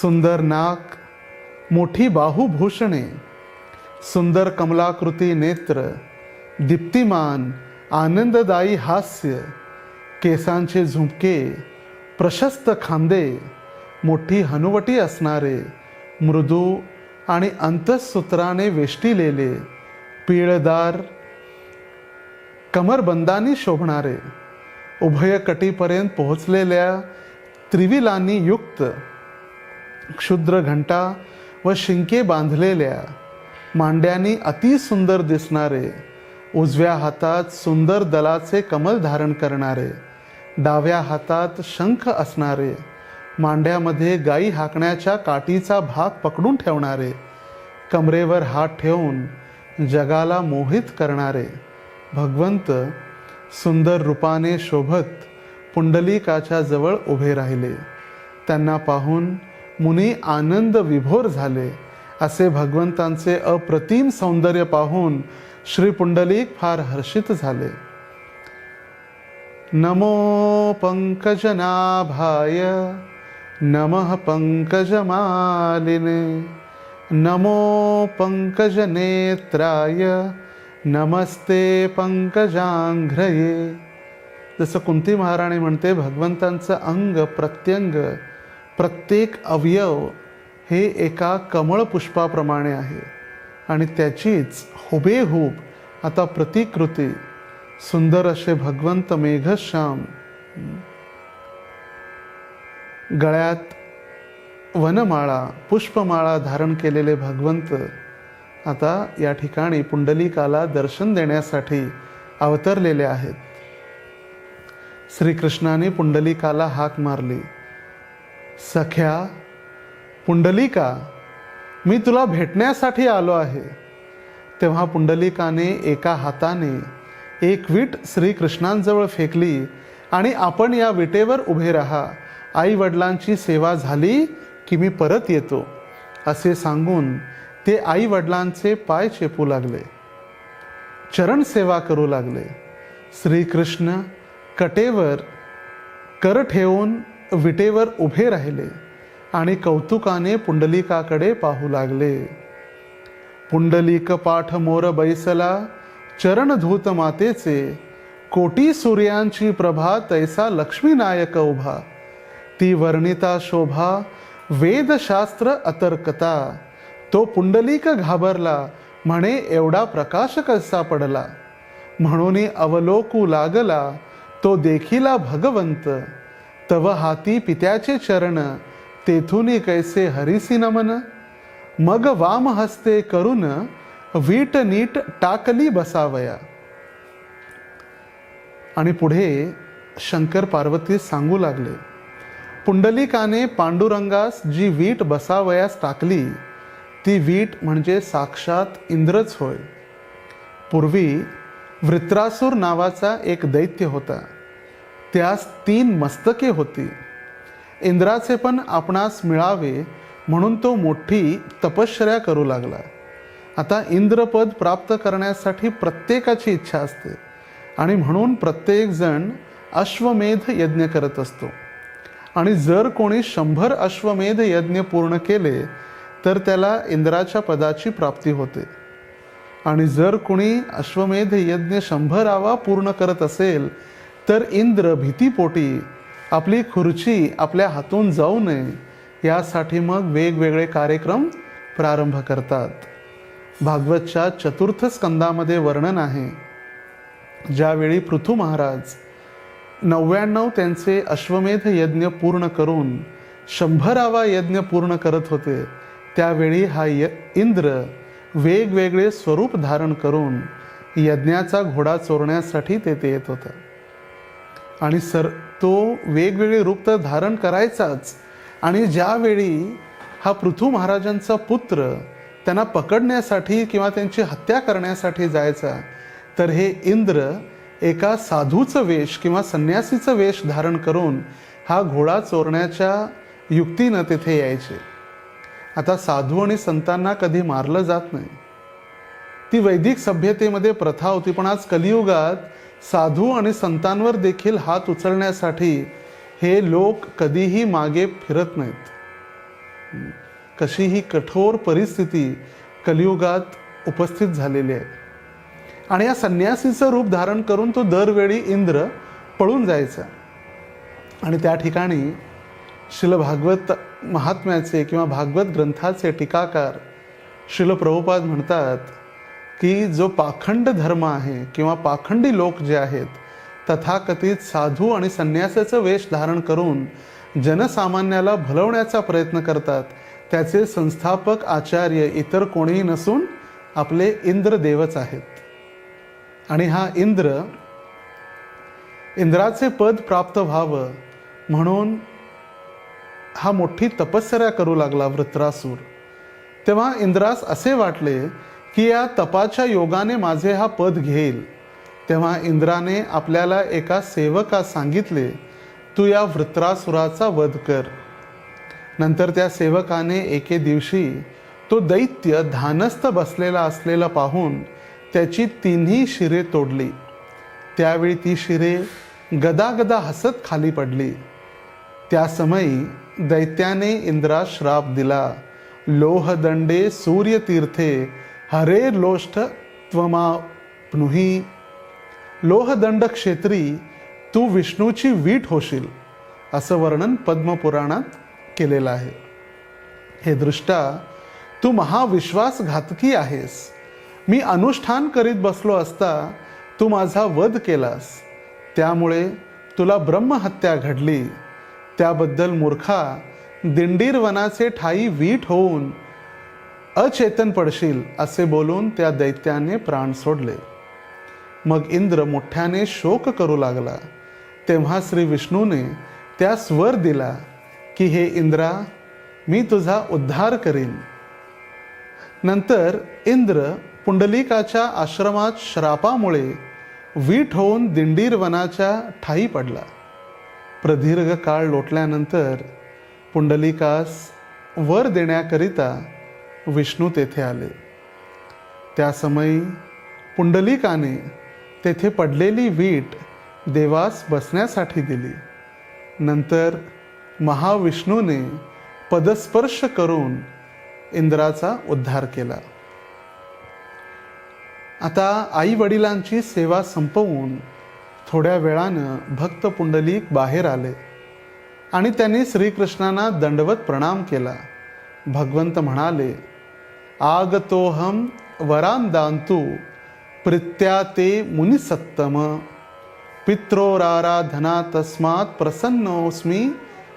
सुंदर नाक, मोठी बाहुभूषणे, सुंदर कमलाकृती नेत्र, दीप्तिमान आनंददायी हास्य, केसांचे झुमके, प्रशस्त खांदे, मोठी हनुवटी असणारे, मृदू आणि अंतःसूत्राने वेष्टिलेले, पिळदार कमरबंदानी शोभणारे, उभय कटीपर्यंत पोहोचलेल्या त्रिविलांनी युक्त, क्षुद्र घंटा व शिंके बांधलेल्या, मांड्यांनी अतिसुंदर दिसणारे, उजव्या हातात सुंदर दलाचे कमल धारण करणारे, डाव्या हातात शंख असणारे, मांड्यामध्ये गाई हाकण्याच्या काठीचा भाग पकडून ठेवणारे, कमरेवर हात ठेवून जगाला मोहित करणारे भगवंत सुंदर रूपाने शोभत पुंडलिकाच्या जवळ उभे राहिले. त्यांना पाहून मुनी आनंद विभोर झाले. असे भगवंतांचे अप्रतिम सौंदर्य पाहून श्री पुंडलिक फार हर्षित झाले. नमो पंकजनाभाय नमः पंकजमालिने नमो पंकजनेत्राय नमस्ते पंकजांघ्रये. जसं कुंती महाराणी म्हणते, भगवंतांचं अंग प्रत्यंग प्रत्येक अवयव हे एका कमळ पुष्पाप्रमाणे आहे आणि त्याचीच हुबेहूब आता प्रतिकृती सुंदर असे भगवंत मेघश्याम, गळ्यात वनमाळा पुष्पमाळा धारण केलेले भगवंत आता या ठिकाणी पुंडलिकाला दर्शन देण्यासाठी अवतरलेले आहेत. श्रीकृष्णाने पुंडलिकाला हाक मारली, सख्या पुंडलिका, मी तुला भेटण्यासाठी आलो आहे. तेव्हा पुंडलिकाने एका हाताने एक वीट श्रीकृष्णांजवळ फेकली आणि आपण या विटेवर उभे राहा, आई वडिलांची सेवा झाली की मी परत येतो असे सांगून ते आई वडिलांचे पाय चेपू लागले, चरण सेवा करू लागले. श्रीकृष्ण कटेवर कर ठेवून विटेवर उभे राहिले आणि कौतुकाने पुंडलिकाकडे पाहू लागले. पुंडलिक पाठ मोर बैसला चरण धूत मातेचे, कोटी सूर्यांची प्रभा तैसा लक्ष्मीनायक उभा. ती वर्णिता शोभा वेदशास्त्र अतर्कता, तो पुंडलिक घाबरला म्हणे एवढा प्रकाश कसा पडला, म्हणून अवलोकू लागला तो देखिला भगवंत, तव हाती पित्याचे चरण, तेथून कैसे हरिसी नमन, मग वाम हस्ते करून वीट नीट टाकली बसावया. आणि पुढे शंकर पार्वती सांगू लागले, पुंडलिकाने पांडुरंगास जी वीट बसावयास टाकली ती वीट म्हणजे साक्षात इंद्रच होय. पूर्वी वृत्रासुर नावाचा एक दैत्य होता. त्यास 3 मस्तके होती. इंद्राचे पण आपणास मिळावे म्हणून तो मोठी तपश्चर्या करू लागला. आता इंद्रपद प्राप्त करण्यासाठी प्रत्येकाची इच्छा असते आणि म्हणून प्रत्येक जण अश्वमेध यज्ञ करत असतो. आणि जर कोणी 100 अश्वमेध यज्ञ पूर्ण केले तर त्याला इंद्राच्या पदाची प्राप्ती होते. आणि जर कोणी अश्वमेध यज्ञ 100 पूर्ण करत असेल तर इंद्र भीतीपोटी आपली खुर्ची आपल्या हातून जाऊ नये यासाठी मग वेगवेगळे कार्यक्रम प्रारंभ करतात. भागवतच्या 4th स्कंदामध्ये वर्णन आहे, ज्यावेळी पृथु महाराज 99 त्यांचे अश्वमेध यज्ञ पूर्ण करून 100वा यज्ञ पूर्ण करत होते, त्यावेळी हा इंद्र वेगवेगळे स्वरूप धारण करून यज्ञाचा घोडा चोरण्यासाठी तेथे येत होता. आणि तो वेगवेगळे रूप तर धारण करायचाच. आणि ज्यावेळी हा पृथु महाराजांचा पुत्र त्यांना पकडण्यासाठी किंवा त्यांची हत्या करण्यासाठी जायचा, तर हे इंद्र एका साधूचं वेश किंवा संन्यासीचं वेश धारण करून हा घोडा चोरण्याच्या युक्तीनं तिथे यायचे. आता साधू आणि संतांना कधी मारलं जात नाही. ती वैदिक सभ्यतेमध्ये प्रथा होती, पण आज कलियुगात साधू आणि संतांवर देखील हात उचलण्यासाठी हे लोक कधीही मागे फिरत नाहीत. कशीही कठोर परिस्थिती कलियुगात उपस्थित झालेली आहे. आणि या संन्यासीचं रूप धारण करून तो दरवेळी इंद्र पळून जायचा. आणि त्या ठिकाणी श्रील भागवत महात्म्याचे किंवा भागवत ग्रंथाचे टीकाकार श्रील प्रभुपाद म्हणतात की जो पाखंड धर्म आहे किंवा पाखंडी लोक जे आहेत, तथाकथित साधू आणि संन्यासाचं वेश धारण करून जनसामान्याला भलवण्याचा प्रयत्न करतात, त्याचे संस्थापक आचार्य इतर कोणीही नसून आपले इंद्रदेवच आहेत. आणि हा इंद्राचे पद प्राप्त व्हावं म्हणून हा मोठी तपश्चर्या करू लागला वृत्रासूर. तेव्हा इंद्रास असे वाटले की या तपाच्या योगाने माझे हा पद घेईल. तेव्हा इंद्राने आपल्याला एका सेवकास सांगितले, तू या वृत्रासुराचा वध कर. नंतर त्या सेवकाने एके दिवशी तो दैत्य ध्यानस्थ बसलेला असलेला पाहून त्याची 3ही शिरे तोडली. त्यावेळी ती शिरे गदागदा हसत खाली पडली. त्या समयी दैत्याने इंद्रास श्राप दिला, लोहदंडे सूर्यतीर्थे हरे लोष्ठ त्वमाप्नुहि. लोहदंड क्षेत्री तू विष्णूची वीट होशील, असं वर्णन पद्मपुराणात केलेलं आहे. हे दृष्टा, तू महाविश्वासघातकी आहेस. मी अनुष्ठान करीत बसलो असता तू माझा वध केलास, त्यामुळे तुला ब्रह्महत्या घडली. त्याबद्दल मूर्खा, दिंडीर वनाचे ठाई वीट होऊन अचेतन पडशील, असे बोलून त्या दैत्याने प्राण सोडले. मग इंद्र मोठ्याने शोक करू लागला. तेव्हा श्री विष्णूने त्यास वर दिला की हे इंद्रा, मी तुझा उद्धार करीन. नंतर इंद्र पुंडलिकाच्या आश्रमात श्रापामुळे वीट होऊन दिंडीर वनाच्या ठाई पडला. प्रदीर्घ काळ लोटल्यानंतर पुंडलिकास वर देण्याकरिता विष्णू तेथे आले. त्या समयी पुंडलिकाने तेथे पडलेली वीट देवास बसण्यासाठी दिली. नंतर महाविष्णूने पदस्पर्श करून इंद्राचा उद्धार केला. आता आई वडिलांची सेवा संपवून थोड्या वेळानं भक्त पुंडलिक बाहेर आले आणि त्यांनी श्रीकृष्णांना दंडवत प्रणाम केला. भगवंत म्हणाले, आगतोहम वरान दांतु प्रीत्या ते मुनिसत्तम पित्रोराराधना तस्मात् प्रसन्नोऽस्मि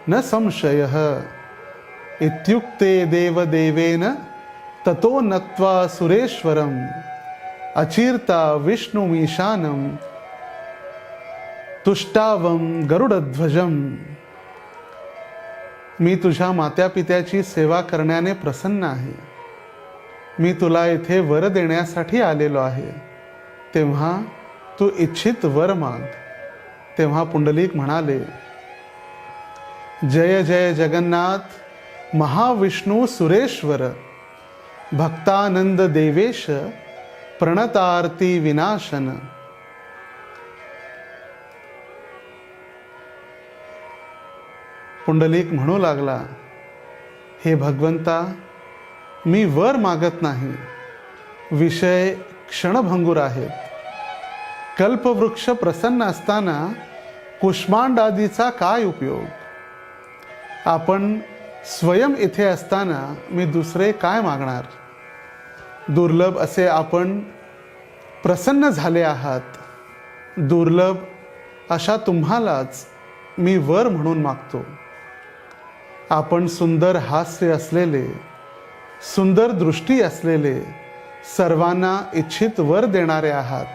न संशयः इत्युक्ते देवदेवेन ततो नत्वा सुरेश्वरम अचिरता विष्णुमीशानं तुष्टावं गरुडध्वजम. मी तुझ्या मात्यापित्याची सेवा करण्याने प्रसन्न आहे. मी तुला येथे वर देण्यासाठी आलेलो आहे. तेव्हा तू इच्छित वर माग. तेव्हा पुंडलिक म्हणाले, जय जय जगन्नाथ महाविष्णू सुरेश्वर भक्तानंद देवेश प्रणतार्ती विनाशन. पुंडलिक म्हणू लागला, हे भगवंता, मी वर मागत नाही. विषय क्षणभंगूर आहेत. कल्पवृक्ष प्रसन्न असताना कुष्मांड आदीचा काय उपयोग? आपण स्वयं इथे असताना मी दुसरे काय मागणार? दुर्लभ असे आपण प्रसन्न झाले आहात. दुर्लभ अशा तुम्हालाच मी वर म्हणून मागतो. आपण सुंदर हास्य असलेले, सुंदर दृष्टी असलेले, सर्वांना इच्छित वर देणारे आहात.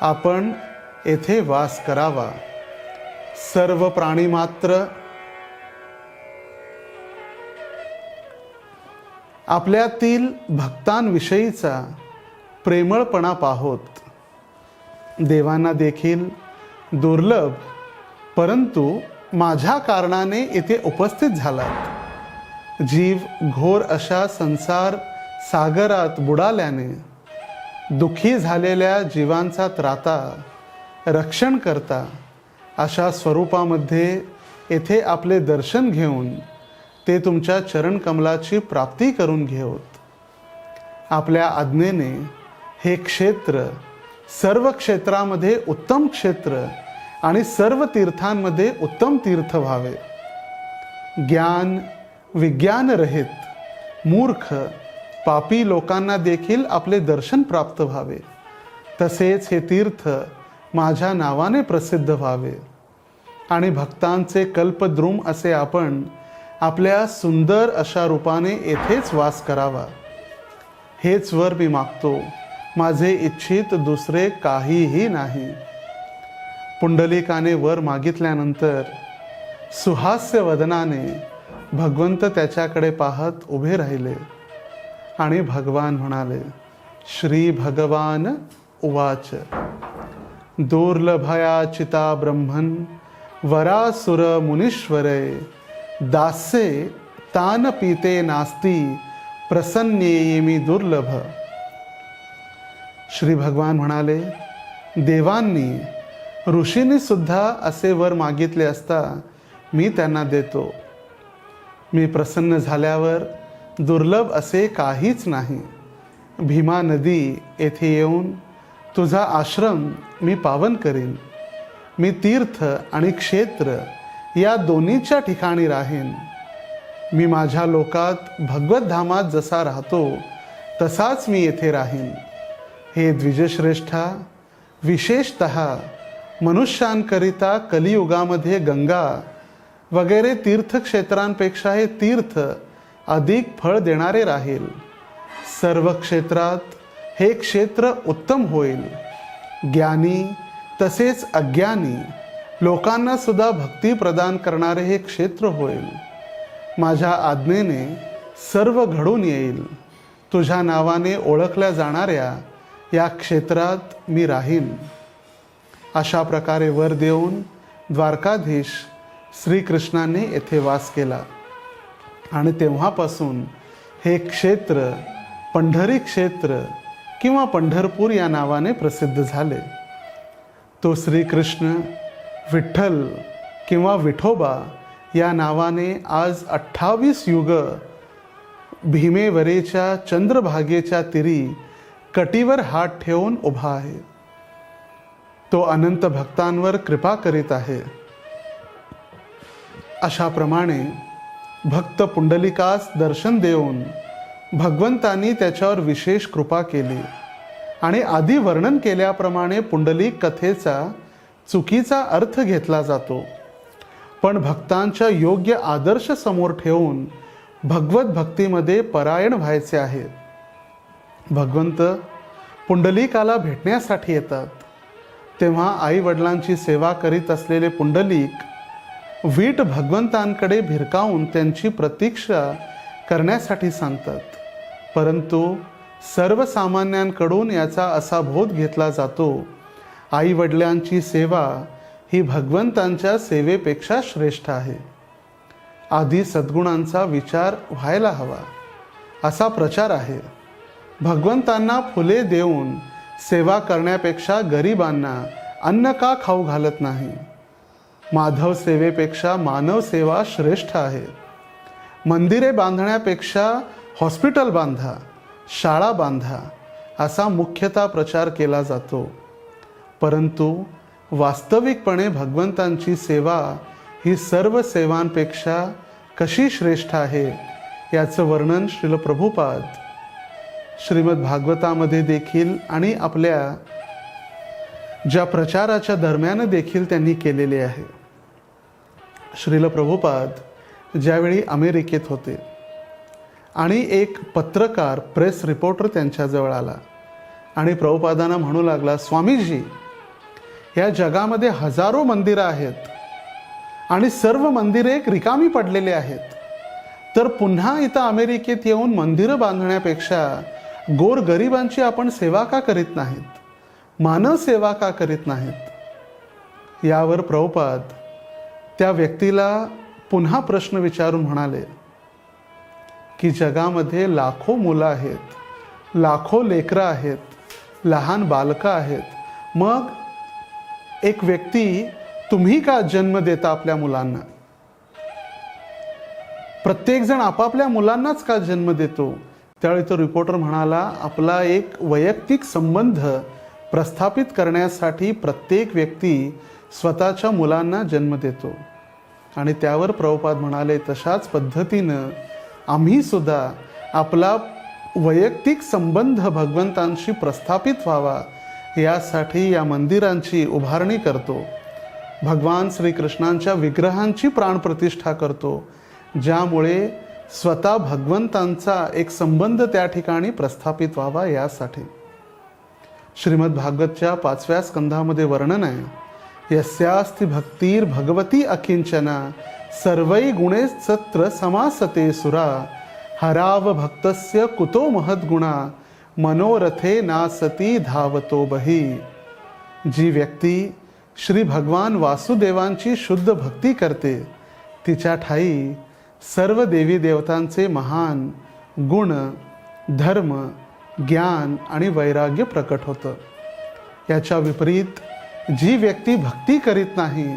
आपण येथे वास करावा. सर्व प्राणी मात्र आपल्यातील भक्तांविषयीचा प्रेमळपणा पाहोत. देवांना देखील दुर्लभ परंतु माझ्या कारणाने येथे उपस्थित झालात. जीव घोर अशा संसार सागरात बुडाल्याने दुःखी झालेल्या जीवांचा त्राता, रक्षण करता अशा स्वरूपामध्ये येथे आपले दर्शन घेऊन ते तुमच्या चरणकमलाची प्राप्ती करून घेऊत. आपल्या आज्ञेने हे क्षेत्र सर्व क्षेत्रामध्ये उत्तम क्षेत्र आणि सर्व तीर्थांमध्ये उत्तम तीर्थ व्हावे. ज्ञान विज्ञान रहित मूर्ख पापी लोकांना देखील आपले दर्शन प्राप्त व्हावे. तसेच हे तीर्थ माझ्या नावाने प्रसिद्ध व्हावे आणि भक्तांचे कल्पद्रुम असे आपण आपल्या सुंदर अशा रूपाने येथेच वास करावा. हेच वर मी मागतो. माझे इच्छित दुसरे काहीही नाही. पुंडलिकाने वर मागितल्यानंतर सुहास्य वदनाने भगवंत त्याच्याकडे पाहत उभे राहिले आणि भगवान म्हणाले, श्री भगवान उवाच दुर्लभयाचिता ब्रह्मन् वरासुर मुनीश्वरे दास्ये तान पीते नास्ति प्रसन्नेयेमि दुर्लभ. श्री भगवान म्हणाले, देवांनी ऋषींनी सुद्धा असे वर मागितले असता मी त्यांना देतो. मी प्रसन्न झाल्यावर दुर्लभ असे काहीच नाही. भीमा नदी येथे येऊन तुझा आश्रम मी पावन करीन. मी तीर्थ आणि क्षेत्र या दोन्हीच्या ठिकाणी राहीन. मी माझ्या लोकात भगवत धामात जसा राहतो तसाच मी येथे राहीन. हे द्विजश्रेष्ठा, विशेषतः मनुष्यांकरिता कलियुगामध्ये गंगा वगैरे तीर्थक्षेत्रांपेक्षा हे तीर्थ अधिक फळ देणारे राहील. सर्व क्षेत्रात हे क्षेत्र उत्तम होईल. ज्ञानी तसेच अज्ञानी लोकांना सुद्धा भक्ती प्रदान करणारे हे क्षेत्र होईल. माझ्या आज्ञेने सर्व घडून येईल. तुझ्या नावाने ओळखल्या जाणाऱ्या या क्षेत्रात मी राहीन. अशा प्रकारे वर देऊन द्वारकाधीश श्रीकृष्णाने येथे वास केला आणि तेव्हापासून हे क्षेत्र पंढरी क्षेत्र किंवा पंढरपूर या नावाने प्रसिद्ध झाले. तो श्रीकृष्ण विठ्ठल किंवा विठोबा या नावाने आज 28 युग भीमेवरेच्या चंद्रभागेच्या तीरी कटीवर हात ठेवून उभा आहे. तो अनंत भक्तांवर कृपा करीत आहे. अशा प्रमाणे भक्त पुंडलिकास दर्शन देऊन भगवंतांनी त्याच्यावर विशेष कृपा केली आणि आधी वर्णन केल्याप्रमाणे पुंडलिक कथेचा चुकीचा अर्थ घेतला जातो. पण भक्तांच्या योग्य आदर्श समोर ठेवून भगवत भक्तीमध्ये परायण व्हायचे आहे. भगवंत पुंडलिकाला भेटण्यासाठी येतात. तेव्हा आई वडिलांची सेवा करीत असलेले पुंडलिक वीट भगवंतांकडे भिरकावून त्यांची प्रतीक्षा करण्यासाठी सांगतात. परंतु सर्वसामान्यांकडून याचा असा बोध घेतला जातो, आई वडिलांची सेवा ही भगवंतांच्या सेवेपेक्षा श्रेष्ठ आहे. आधी सद्गुणांचा विचार व्हायला हवा असा प्रचार आहे. भगवंतांना फुले देऊन सेवा करण्यापेक्षा गरिबांना अन्न का खाऊ घालत नाही? माधव सेवेपेक्षा मानव सेवा श्रेष्ठ आहे. मंदिरे बांधण्यापेक्षा हॉस्पिटल बांधा, शाळा बांधा असा मुख्यतः प्रचार केला जातो. परंतु वास्तविकपणे भगवंतांची सेवा ही सर्व सेवांपेक्षा कशी श्रेष्ठ आहे याचं वर्णन श्रील प्रभुपाद श्रीमद भागवतामध्ये देखील आणि आपल्या ज्या प्रचाराच्या दरम्यान देखील त्यांनी केलेले आहे. श्रील प्रभुपाद ज्यावेळी अमेरिकेत होते आणि एक पत्रकार प्रेस रिपोर्टर त्यांच्याजवळ आला आणि प्रभुपादांना म्हणू लागला, स्वामीजी, या जगामध्ये हजारो मंदिरं आहेत आणि सर्व मंदिरे रिकामी पडलेली आहेत, तर पुन्हा इथं अमेरिकेत येऊन मंदिरं बांधण्यापेक्षा गोरगरिबांची आपण सेवा का करीत नाहीत? मानव सेवा का करीत नाहीत? यावर प्रभुपाद त्या व्यक्तीला पुन्हा प्रश्न विचारून म्हणाले की जगामध्ये लाखो मुलं आहेत, लाखो लेकरं आहेत, लहान बालकं आहेत. मग एक व्यक्ती तुम्ही का जन्म देता आपल्या मुलांना? प्रत्येकजण आपापल्या मुलांनाच का जन्म देतो? त्यावेळी तो रिपोर्टर म्हणाला, आपला एक वैयक्तिक संबंध प्रस्थापित करण्यासाठी प्रत्येक व्यक्ती स्वतःच्या मुलांना जन्म देतो. आणि त्यावर प्रभुपाद म्हणाले, तशाच पद्धतीनं आम्ही सुद्धा आपला वैयक्तिक संबंध भगवंतांशी प्रस्थापित व्हावा यासाठी या मंदिरांची उभारणी करतो. भगवान श्रीकृष्णांच्या विग्रहांची प्राणप्रतिष्ठा करतो, ज्यामुळे स्वतः भगवंतांचा एक संबंध त्या ठिकाणी प्रस्थापित व्हावा यासाठी. श्रीमद भागवतच्या 5व्या स्कंधामध्ये वर्णन आहे, यस्यास्ति भक्तीर भगवती अकिंचना सर्वै गुणे सत्र समासते सुरा हराव भक्तस्य कुतो महद्गुणा मनोरथे नासती धावतो बही. जी व्यक्ती श्री भगवान वासुदेवांची शुद्ध भक्ती करते, तिच्या ठाई सर्व देवी देवतांचे महान गुण, धर्म, ज्ञान आणि वैराग्य प्रकट होतं. याच्या विपरीत जी व्यक्ती भक्ती करीत नाही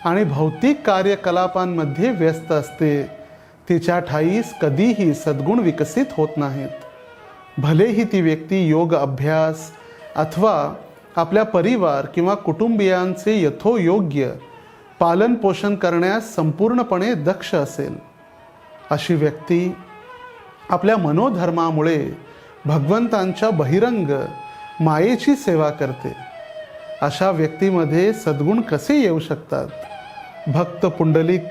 आणि भौतिक कार्यकलापांमध्ये व्यस्त असते, तिच्या ठाईस कधीही सद्गुण विकसित होत नाहीत. भलेही ती व्यक्ती योग अभ्यास अथवा आपल्या परिवार किंवा कुटुंबियांचे यथोयोग्य पालन पोषण करण्यास संपूर्णपणे दक्ष असेल, अशी व्यक्ती आपल्या मनोधर्मामुळे भगवंतांच्या बहिरंग मायेची सेवा करते. अशा व्यक्तीमध्ये सद्गुण कसे येऊ शकतात? भक्त पुंडलिक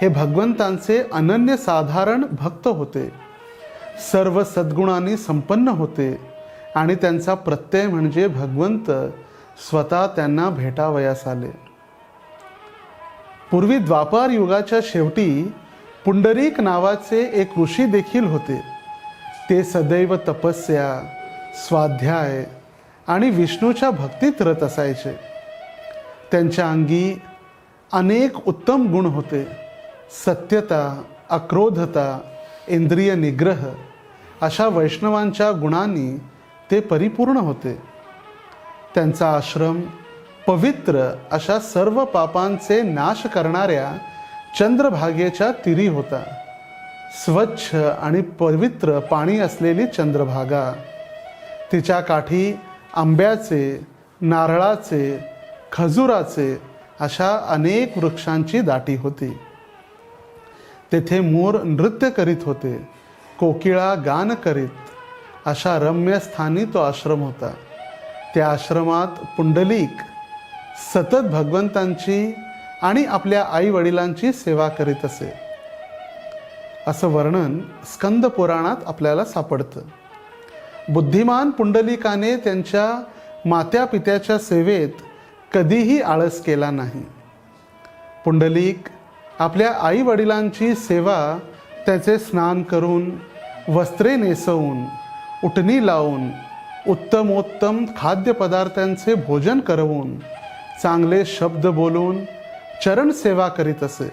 हे भगवंतांचे अनन्यसाधारण भक्त होते, सर्व सद्गुणांनी संपन्न होते आणि त्यांचा प्रत्यय म्हणजे भगवंत स्वतः त्यांना भेटावयास आले. पूर्वी द्वापार युगाच्या शेवटी पुंडरीक नावाचे एक ऋषी देखील होते. ते सदैव तपस्या, स्वाध्याय आणि विष्णूच्या भक्तीत रत असायचे. त्यांच्या अंगी अनेक उत्तम गुण होते. सत्यता, अक्रोधता, इंद्रिय निग्रह अशा वैष्णवांच्या गुणांनी ते परिपूर्ण होते. त्यांचा आश्रम पवित्र अशा सर्व पापांचे नाश करणाऱ्या चंद्रभागेच्या तीरी होता. स्वच्छ आणि पवित्र पाणी असलेली चंद्रभागा, तिच्या काठी आंब्याचे, नारळाचे, खजुराचे अशा अनेक वृक्षांची दाटी होती. तेथे मोर नृत्य करीत होते. कोकिळा गान करीत अशा रम्य स्थानी तो आश्रम होता. त्या आश्रमात पुंडलिक सतत भगवंतांची आणि आपल्या आई वडिलांची सेवा करीत असे, असं वर्णन स्कंद पुराणात आपल्याला सापडतं. बुद्धिमान पुंडलिकाने त्यांच्या मात्या पित्याच्या सेवेत कधीही आळस केला नाही. पुंडलिक आपल्या आई वडिलांची सेवा त्याचे स्नान करून, वस्त्रे नेसवून, उटणी लावून, उत्तमोत्तम खाद्यपदार्थांचे भोजन करवून, चांगले शब्द बोलून चरण सेवा करीत असे.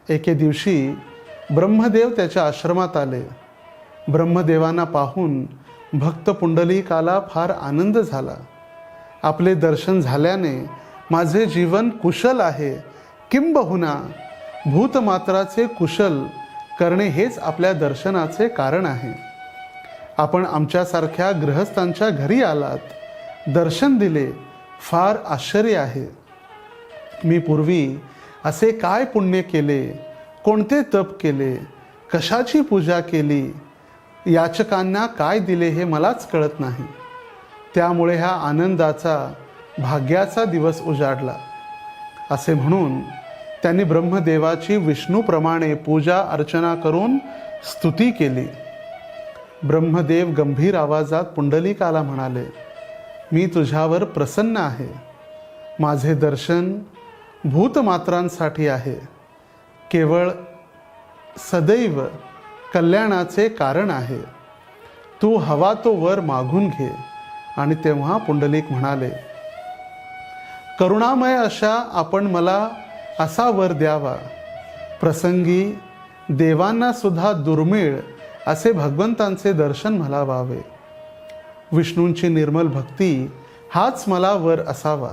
एके दिवशी ब्रह्मदेव त्याच्या आश्रमात आले. ब्रह्मदेवांना पाहून भक्त पुंडलिकाला फार आनंद झाला. आपले दर्शन झाल्याने माझे जीवन कुशल आहे, किंबहुना भूतमात्राचे कुशल करणे हेच आपल्या दर्शनाचे कारण आहे. आपण आमच्यासारख्या गृहस्थांच्या घरी आलात, दर्शन दिले, फार आश्चर्य आहे. मी पूर्वी असे काय पुण्य केले, कोणते तप केले, कशाची पूजा केली, याचकांना काय दिले हे मलाच कळत नाही. त्यामुळे हा आनंदाचा, भाग्याचा दिवस उजाडला. असे म्हणून त्यांनी ब्रह्मदेवाची विष्णूप्रमाणे पूजा अर्चना करून स्तुती केली. ब्रह्मदेव गंभीर आवाजात पुंडलिकाला म्हणाले, मी तुझ्यावर प्रसन्न आहे. माझे दर्शन भूतमात्रांसाठी आहे, केवळ सदैव कल्याणाचे कारण आहे. तू हवा तो वर मागून घे. आणि तेव्हा पुंडलिक म्हणाले, करुणामय अशा आपण मला असा वर द्यावा, प्रसंगी देवांना सुद्धा दुर्मिळ असे भगवंतांचे दर्शन मला व्हावे. विष्णूंची निर्मल भक्ती हाच मला वर असावा.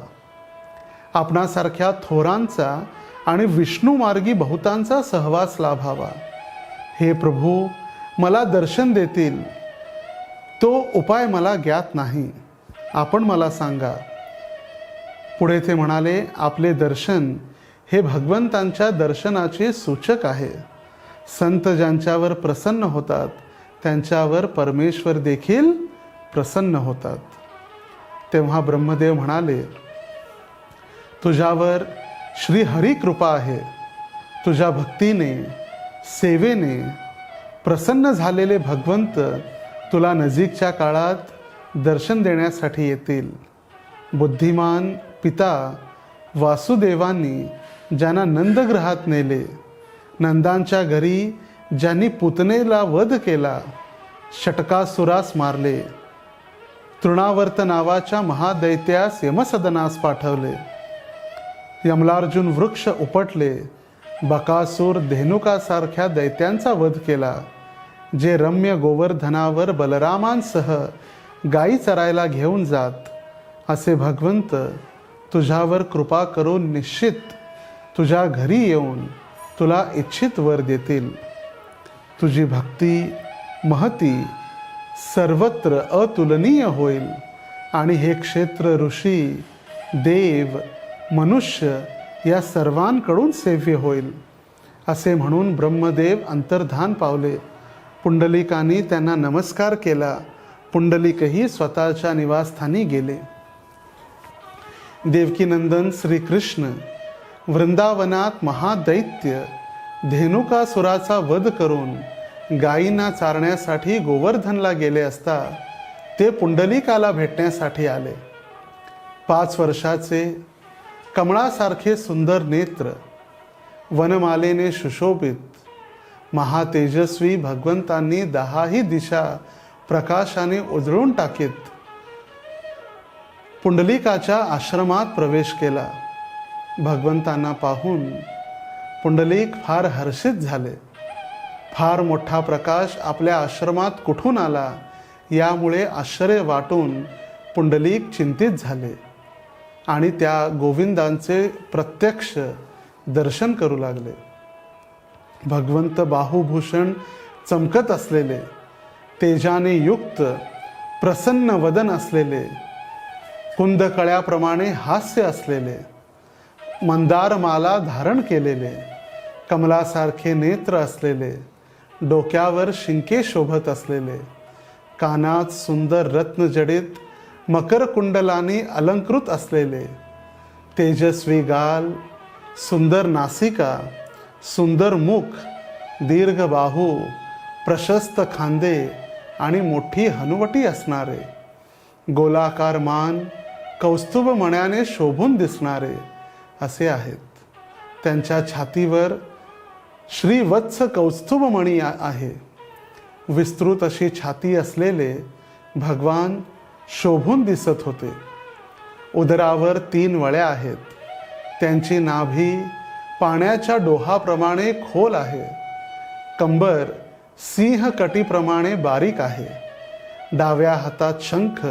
आपणासारख्या थोरांचा आणि विष्णुमार्गी बहुतांचा सहवास लाभावा. हे प्रभू, मला दर्शन देतील तो उपाय मला ज्ञात नाही, आपण मला सांगा. पुढे ते म्हणाले, आपले दर्शन हे भगवंतांच्या दर्शनाचे सूचक आहे. संत ज्यांच्यावर प्रसन्न होतात त्यांच्यावर परमेश्वर देखील प्रसन्न होतात. तेव्हा ब्रह्मदेव म्हणाले, तुझ्यावर श्री हरी कृपा आहे. तुझ्या भक्तीने, सेवेने प्रसन्न झालेले भगवंत तुला नजीकच्या काळात दर्शन देण्यासाठी येतील. बुद्धिमान पिता वासुदेवांनी ज्यांना नंदग्रहात नेले, नंदांच्या घरी ज्यांनी पुतनेला वध केला, षटकासुरास मारले, तृणावर्त नावाच्या महादैत्यास यमसदनास पाठवले, यमलार्जुन वृक्ष उपटले, बकासूर धेनुकासारख्या दैत्यांचा वध केला, जे रम्य गोवर्धनावर बलरामांसह गायी चरायला घेऊन जात, असे भगवंत तुझ्यावर कृपा करून निश्चित तुझ्या घरी येऊन तुला इच्छित वर देतील. तुझी भक्ती महती सर्वत्र अतुलनीय होईल आणि हे क्षेत्र ऋषी, देव, मनुष्य या सर्वांकडून सेव्य होईल. असे म्हणून ब्रह्मदेव अंतर्धान पावले. पुंडलिकांनी त्यांना नमस्कार केला. पुंडलिकही स्वतःच्या निवासस्थानी गेले. देवकीनंदन श्रीकृष्ण वृंदावनात महादैत्य धेनुकासुराचा वध करून गायींना चारण्यासाठी गोवर्धनला गेले असता ते पुंडलिकाला भेटण्यासाठी आले. 5 वर्षाचे, कमळासारखे सुंदर नेत्र, वनमालेने सुशोभित, महातेजस्वी भगवंतांनी 10ही दिशा प्रकाशाने उजळून टाकीत पुंडलिकाच्या आश्रमात प्रवेश केला. भगवंतांना पाहून पुंडलिक फार हर्षित झाले. फार मोठा प्रकाश आपल्या आश्रमात कुठून आला यामुळे आश्चर्य वाटून पुंडलिक चिंतित झाले आणि त्या गोविंदांचे प्रत्यक्ष दर्शन करू लागले. भगवंत बाहुभूषण चमकत असलेले, तेजाने युक्त, प्रसन्न वदन असलेले, कुंदकळ्याप्रमाणे हास्य असलेले, मंदारमाला धारण केलेले, कमलासारखे नेत्र असलेले, डोक्यावर शिंके शोभत असलेले, कानात सुंदर रत्नजडित मकर कुंडलांनी अलंकृत असलेले, तेजस्वी गाल, सुंदर नासिका, सुंदर मुख, दीर्घ बाहू, प्रशस्त खांदे आणि मोठी हनुवटी असणारे, गोलाकार मान, कौस्तुभ मण्याने शोभून दिसणारे असे आहेत. त्यांच्या छातीवर श्रीवत्स कौस्तुभमणी आहे. विस्तृत अशी छाती असलेले भगवान शोभून दिसत होते. उदरावर 3 वळ्या आहेत. त्यांची नाभी पाण्याच्या डोहाप्रमाणे खोल आहे. कंबर सिंह कटीप्रमाणे बारीक आहे. डाव्या हातात शंख,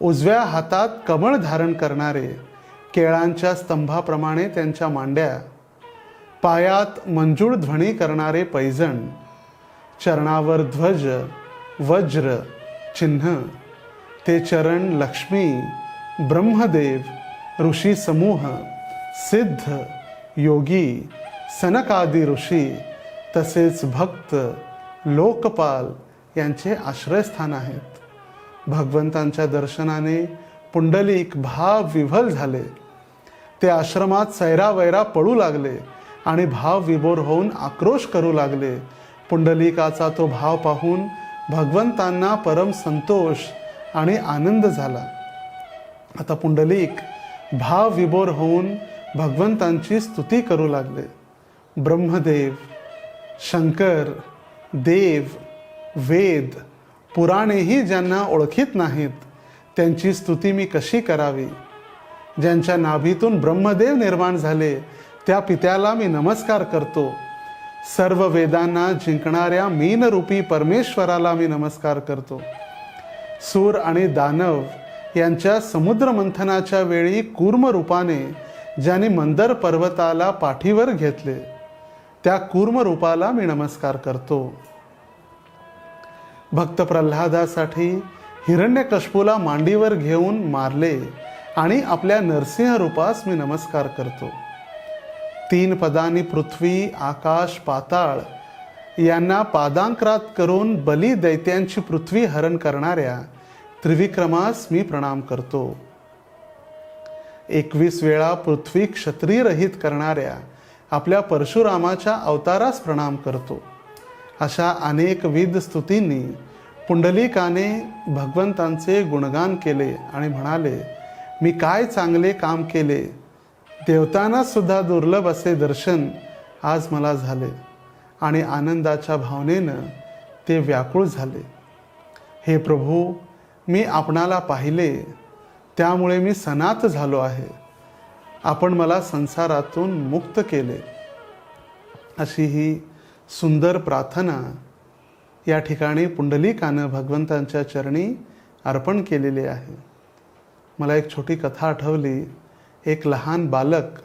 उजव्या हातात कमळ धारण करणारे केळांच्या स्तंभाप्रमाणे त्यांच्या मांड्या, पायात मंजूळ ध्वनी करणारे पैजण, चरणावर ध्वज, वज्र, चिन्ह. ते चरण लक्ष्मी, ब्रह्मदेव, ऋषी समूह, सिद्ध, योगी, सनकादी ऋषी तसेच भक्त, लोकपाल यांचे आश्रयस्थान आहेत. भगवंतांच्या दर्शनाने पुंडलिक भाव विव्हल झाले. ते आश्रमात सैरावैरा पळू लागले आणि भाव विभोर होऊन आक्रोश करू लागले. पुंडलिकाचा तो भाव पाहून भगवंतांना परम संतोष आणि आनंद झाला. आता पुंडलिक भाव विभोर होऊन भगवंतांची स्तुती करू लागले. ब्रह्मदेव, शंकर, देव, वेद, पुराणेही ज्यांना ओळखीत नाहीत त्यांची स्तुती मी कशी करावी. ज्यांच्या नाभीतून ब्रह्मदेव निर्माण झाले त्या पित्याला मी नमस्कार करतो. सर्व वेदांना जिंकणाऱ्या मीनरूपी परमेश्वराला मी नमस्कार करतो. सूर आणि दानव यांच्या समुद्र मंथनाच्या वेळी कूर्म रूपाने ज्यांनी मंदर पर्वताला पाठीवर घेतले त्या कूर्म रूपाला मी नमस्कार करतो. भक्त प्रल्हादासाठी हिरण्यकश्यपूला मांडीवर घेऊन मारले आणि आपल्या नरसिंह रूपास मी नमस्कार करतो. 3 पदांनी पृथ्वी, आकाश, पाताळ यांना पादांक्रात करून बली दैत्यांची पृथ्वी हरण करणाऱ्या त्रिविक्रमास मी प्रणाम करतो. 21 वेळा पृथ्वी क्षत्रियरहित करणाऱ्या आपल्या परशुरामाच्या अवतारास प्रणाम करतो. अशा अनेकविध स्तुतींनी पुंडलिकाने भगवंतांचे गुणगान केले आणि म्हणाले, मी काय चांगले काम केले. देवतांना सुद्धा दुर्लभ असे दर्शन आज मला झाले आणि आनंदाच्या भावनेनं ते व्याकुळ झाले. हे प्रभू, मी आपणाला पाहिले त्यामुळे मी सनात झालो आहे. आपण मला संसारातून मुक्त केले. अशी ही सुंदर प्रार्थना या ठिकाणी पुंडलिकानं भगवंतांच्या चरणी अर्पण केलेली आहे. मला एक छोटी कथा आठवली. एक लहान बालक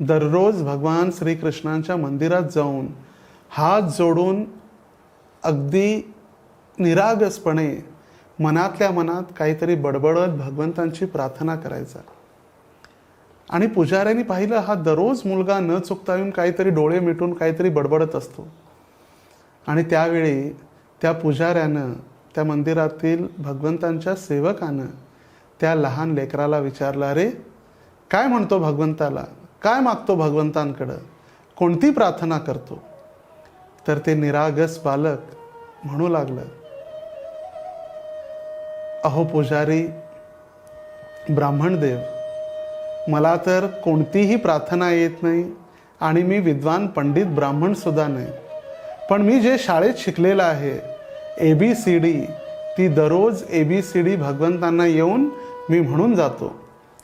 दररोज भगवान श्रीकृष्णांच्या मंदिरात जाऊन हात जोडून अगदी निरागसपणे मनातल्या मनात काहीतरी बडबडत भगवंतांची प्रार्थना करायचा. आणि पुजाऱ्यांनी पाहिलं, हा दररोज मुलगा न चुकता येऊन काहीतरी डोळे मिटून काहीतरी बडबडत असतो. आणि त्यावेळी त्या पुजाऱ्यानं, त्या मंदिरातील भगवंतांच्या सेवकानं त्या लहान लेकराला विचारलं, अरे काय म्हणतो भगवंताला, काय मागतो भगवंतांकडं, कोणती प्रार्थना करतो. तर ते निरागस बालक म्हणू लागलं, अहो पुजारी, ब्राह्मणदेव, मला तर कोणतीही प्रार्थना येत नाही आणि मी विद्वान पंडित ब्राह्मण सुद्धा नाही. पण मी जे शाळेत शिकलेलं आहे ABCD, ती दररोज ABCD भगवंतांना येऊन मी म्हणून जातो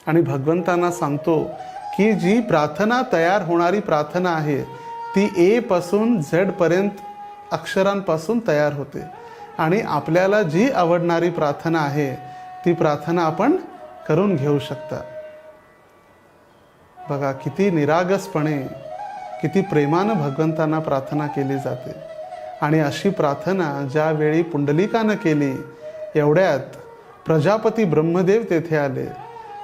आणि भगवंतांना सांगतो की जी प्रार्थना तयार होणारी प्रार्थना आहे ती A पासून Z पर्यंत अक्षरांपासून तयार होते आणि आपल्याला जी आवडणारी प्रार्थना आहे ती प्रार्थना आपण करून घेऊ शकता. बघा किती निरागसपणे, किती प्रेमानं भगवंतांना प्रार्थना केली जाते. आणि अशी प्रार्थना ज्यावेळी पुंडलिकानं केली, एवढ्यात प्रजापती ब्रह्मदेव तेथे आले.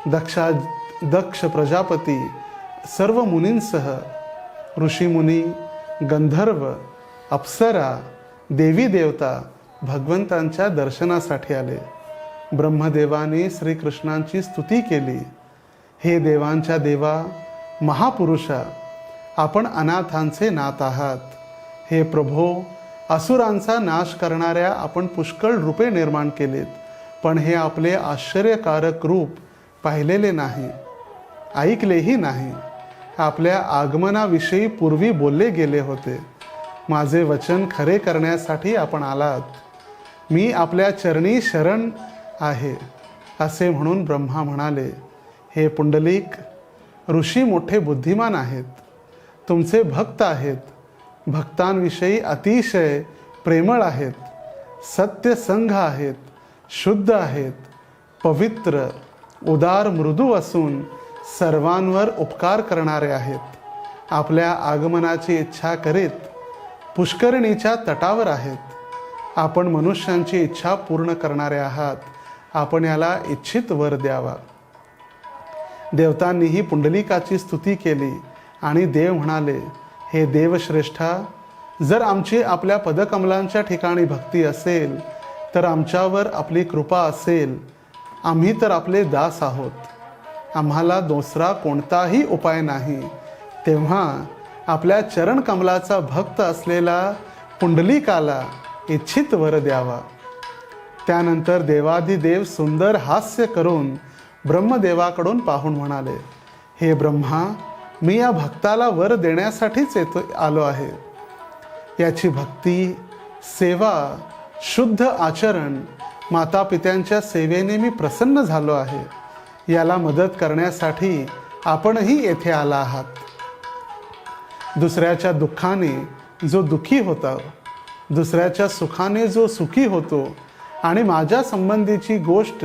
दक्ष प्रजापती सर्व मुनींसह, ऋषीमुनी, गंधर्व, अप्सरा, देवी देवता भगवंतांच्या दर्शनासाठी आले. ब्रह्मदेवाने श्रीकृष्णांची स्तुती केली. हे देवांच्या देवा, महापुरुषा, आपण अनाथांचे नाथ आहात. हे प्रभो, असुरांचा नाश करणाऱ्या आपण पुष्कळ रूपे निर्माण केलीत, पण हे आपले आश्चर्यकारक रूप पाहिलेले नाही, ऐकलेही नाही. आपल्या आगमनाविषयी पूर्वी बोलले गेले होते. माझे वचन खरे करण्यासाठी आपण आलात. मी आपल्या चरणी शरण आहे. असे म्हणून ब्रह्मा म्हणाले, हे पुंडलिक, ऋषी मोठे बुद्धिमान आहेत, तुमचे भक्त आहेत, भक्तांविषयी अतिशय प्रेमळ आहेत, सत्यसंघ आहेत, शुद्ध आहेत, पवित्र, उदार, मृदू असून सर्वांवर उपकार करणारे आहेत. आपल्या आगमनाची इच्छा करीत पुष्करिणीच्या तटावर आहेत. आपण मनुष्यांची इच्छा पूर्ण करणारे आहात. आपण याला इच्छित वर द्यावा. देवतांनीही पुंडलिकाची स्तुती केली आणि देव म्हणाले, हे देवश्रेष्ठा, जर आमची आपल्या पदकमलांच्या ठिकाणी भक्ती असेल तर आमच्यावर आपली कृपा असेल. आम्ही तर आपले दास आहोत. आम्हाला दुसरा कोणताही उपाय नाही. तेव्हा आपल्या चरणकमलाचा भक्त असलेला पुंडलिकाला इच्छित वर द्यावा. त्यानंतर देवाधिदेव सुंदर हास्य करून ब्रह्मदेवाकडून पाहून म्हणाले, हे ब्रह्मा, मी या भक्ताला वर देण्यासाठीच आलो आहे. याची भक्ती, सेवा, शुद्ध आचरण, मातापित्यांच्या सेवेने मी प्रसन्न झालो आहे. याला मदत करण्यासाठी आपणही येथे आला आहात. दुसऱ्याच्या दुःखाने जो दुःखी होता, दुसऱ्याच्या सुखाने जो सुखी होतो आणि माझ्या संबंधीची गोष्ट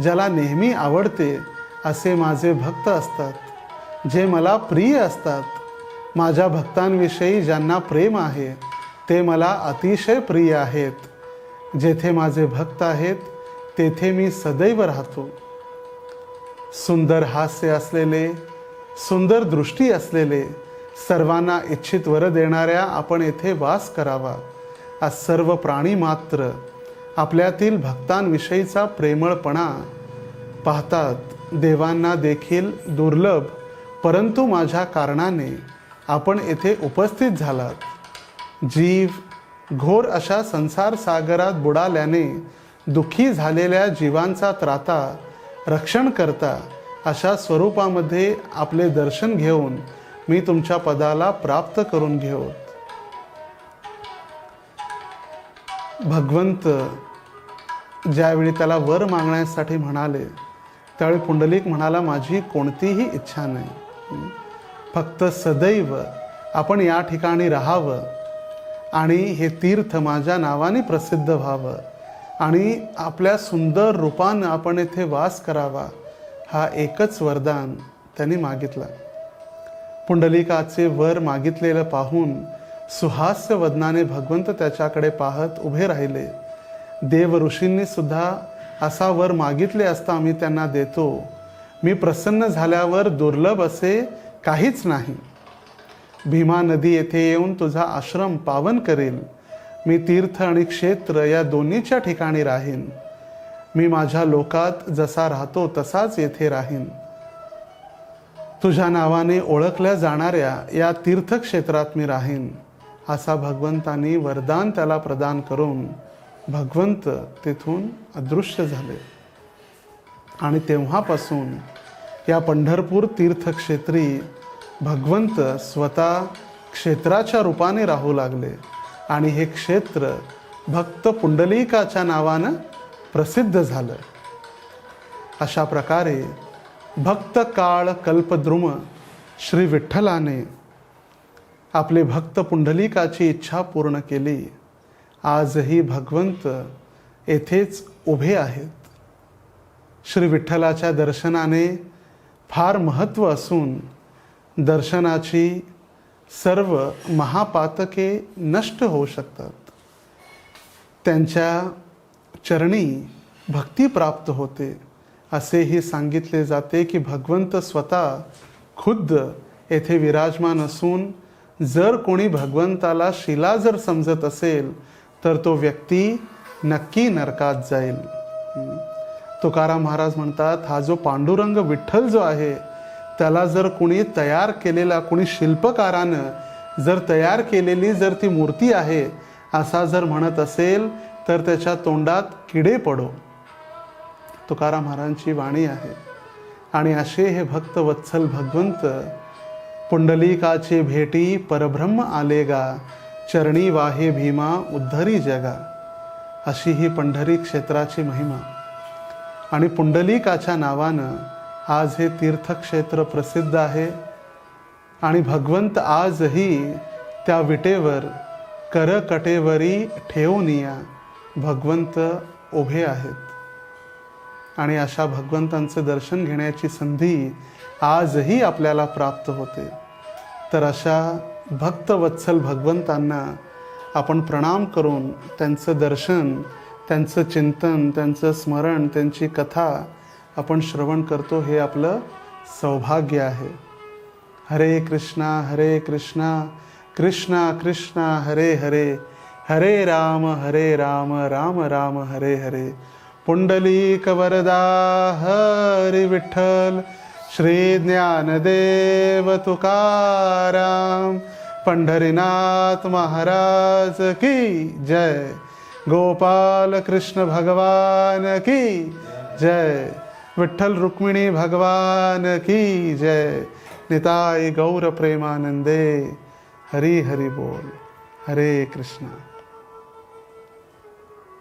ज्याला नेहमी आवडते, असे माझे भक्त असतात, जे मला प्रिय असतात. माझ्या भक्तांविषयी ज्यांना प्रेम आहे ते मला अतिशय प्रिय आहेत. जेथे माझे भक्त आहेत तेथे मी सदैव राहतो. सुंदर हास्य असलेले, सुंदर दृष्टी असलेले, सर्वांना इच्छित वर देणाऱ्या आपण येथे वास करावा. आज सर्व प्राणी मात्र आपल्यातील भक्तांविषयीचा प्रेमळपणा पाहतात. देवांना देखील दुर्लभ, परंतु माझ्या कारणाने आपण येथे उपस्थित झालात. जीव घोर अशा संसार सागरात बुडाल्याने दुःखी झालेल्या जीवांचा त्राता, रक्षण करता अशा स्वरूपामध्ये आपले दर्शन घेऊन मी तुमच्या पदाला प्राप्त करून घेऊ. भगवंत ज्यावेळी त्याला वर मागण्यासाठी म्हणाले, त्यावेळी पुंडलिक म्हणाला, माझी कोणतीही इच्छा नाही, फक्त सदैव आपण या ठिकाणी राहावं आणि हे तीर्थ माझ्या नावाने प्रसिद्ध व्हावं आणि आपल्या सुंदर रूपानं आपण येथे वास करावा. हा एकच वरदान त्यांनी मागितला. पुंडलिकाचे वर मागितलेलं पाहून सुहास्य वदनाने भगवंत त्याच्याकडे पाहत उभे राहिले. देव ऋषींनी सुद्धा असा वर मागितले असता आम्ही त्यांना देतो. मी प्रसन्न झाल्यावर दुर्लभ असे काहीच नाही. भीमा नदी येथे येऊन तुझा आश्रम पावन करेल. मी तीर्थ आणि क्षेत्र या दोन्हीच्या ठिकाणी राहीन. मी माझ्या लोकात जसा राहतो तसाच येथे राहीन. तुझ्या नावाने ओळखल्या जाणाऱ्या या तीर्थक्षेत्रात मी राहीन. असा भगवंतांनी वरदान त्याला प्रदान करून भगवंत तेथून अदृश्य झाले. आणि तेव्हापासून या पंढरपूर तीर्थक्षेत्री भगवंत स्वतः क्षेत्राच्या रूपाने राहू लागले आणि हे क्षेत्र भक्त पुंडलिकाच्या नावानं प्रसिद्ध झालं. अशा प्रकारे भक्त काळ कल्पद्रुम श्री विठ्ठलाने आपले भक्त पुंडलिकाची इच्छा पूर्ण केली. आजही भगवंत येथेच उभे आहेत. श्री विठ्ठलाच्या दर्शनाने फार महत्त्व असून दर्शनाची सर्व महापातके नष्ट होऊ शकतात. त्यांच्या चरणी भक्ती प्राप्त होते. असेही सांगितले जाते की भगवंत स्वतः खुद्द येथे विराजमान असून जर कोणी भगवंताला शिला जर समजत असेल तर तो व्यक्ती नक्की नरकात जाईल. तुकाराम महाराज म्हणतात, हा जो पांडुरंग विठ्ठल जो आहे त्याला जर कोणी तयार केलेला, कोणी शिल्पकारानं जर तयार केलेली जर ती मूर्ती आहे असा जर म्हणत असेल तर त्याच्या तोंडात किडे पडो. तुकाराम महाराजांची वाणी आहे. आणि असे हे भक्त वत्सल भगवंत, पुंडलिकाचे भेटी परब्रह्म आलेगा, चरणी वाहे भीमा उद्धरी जगा. अशी ही पंढरी क्षेत्राची महिमा. आणि पुंडलिकाच्या नावानं आज हे तीर्थक्षेत्र प्रसिद्ध आहे. आणि भगवंत आजही त्या विटेवर करकटेवरी ठेवूनिया भगवंत उभे आहेत. आणि अशा भगवंतांचं दर्शन घेण्याची संधी आजही आपल्याला प्राप्त होते. तर अशा भक्तवत्सल भगवंतांना आपण प्रणाम करून त्यांचं दर्शन, त्यांचं चिंतन, त्यांचं स्मरण, त्यांची कथा आपण श्रवण करतो, हे आपलं सौभाग्य आहे. हरे कृष्णा कृष्णा कृष्णा हरे हरे, हरे राम राम राम हरे हरे. पुंडलिक वरदा हरी विठ्ठल, श्री ज्ञानदेव तुकाराम, पंढरीनाथ महाराज की जय. गोपाल कृष्ण भगवान की जय. विठ्ठल रुक्मिणी भगवान की जय. निताई गौर प्रेमानंदे. हरि हरि बोल. हरे कृष्णा.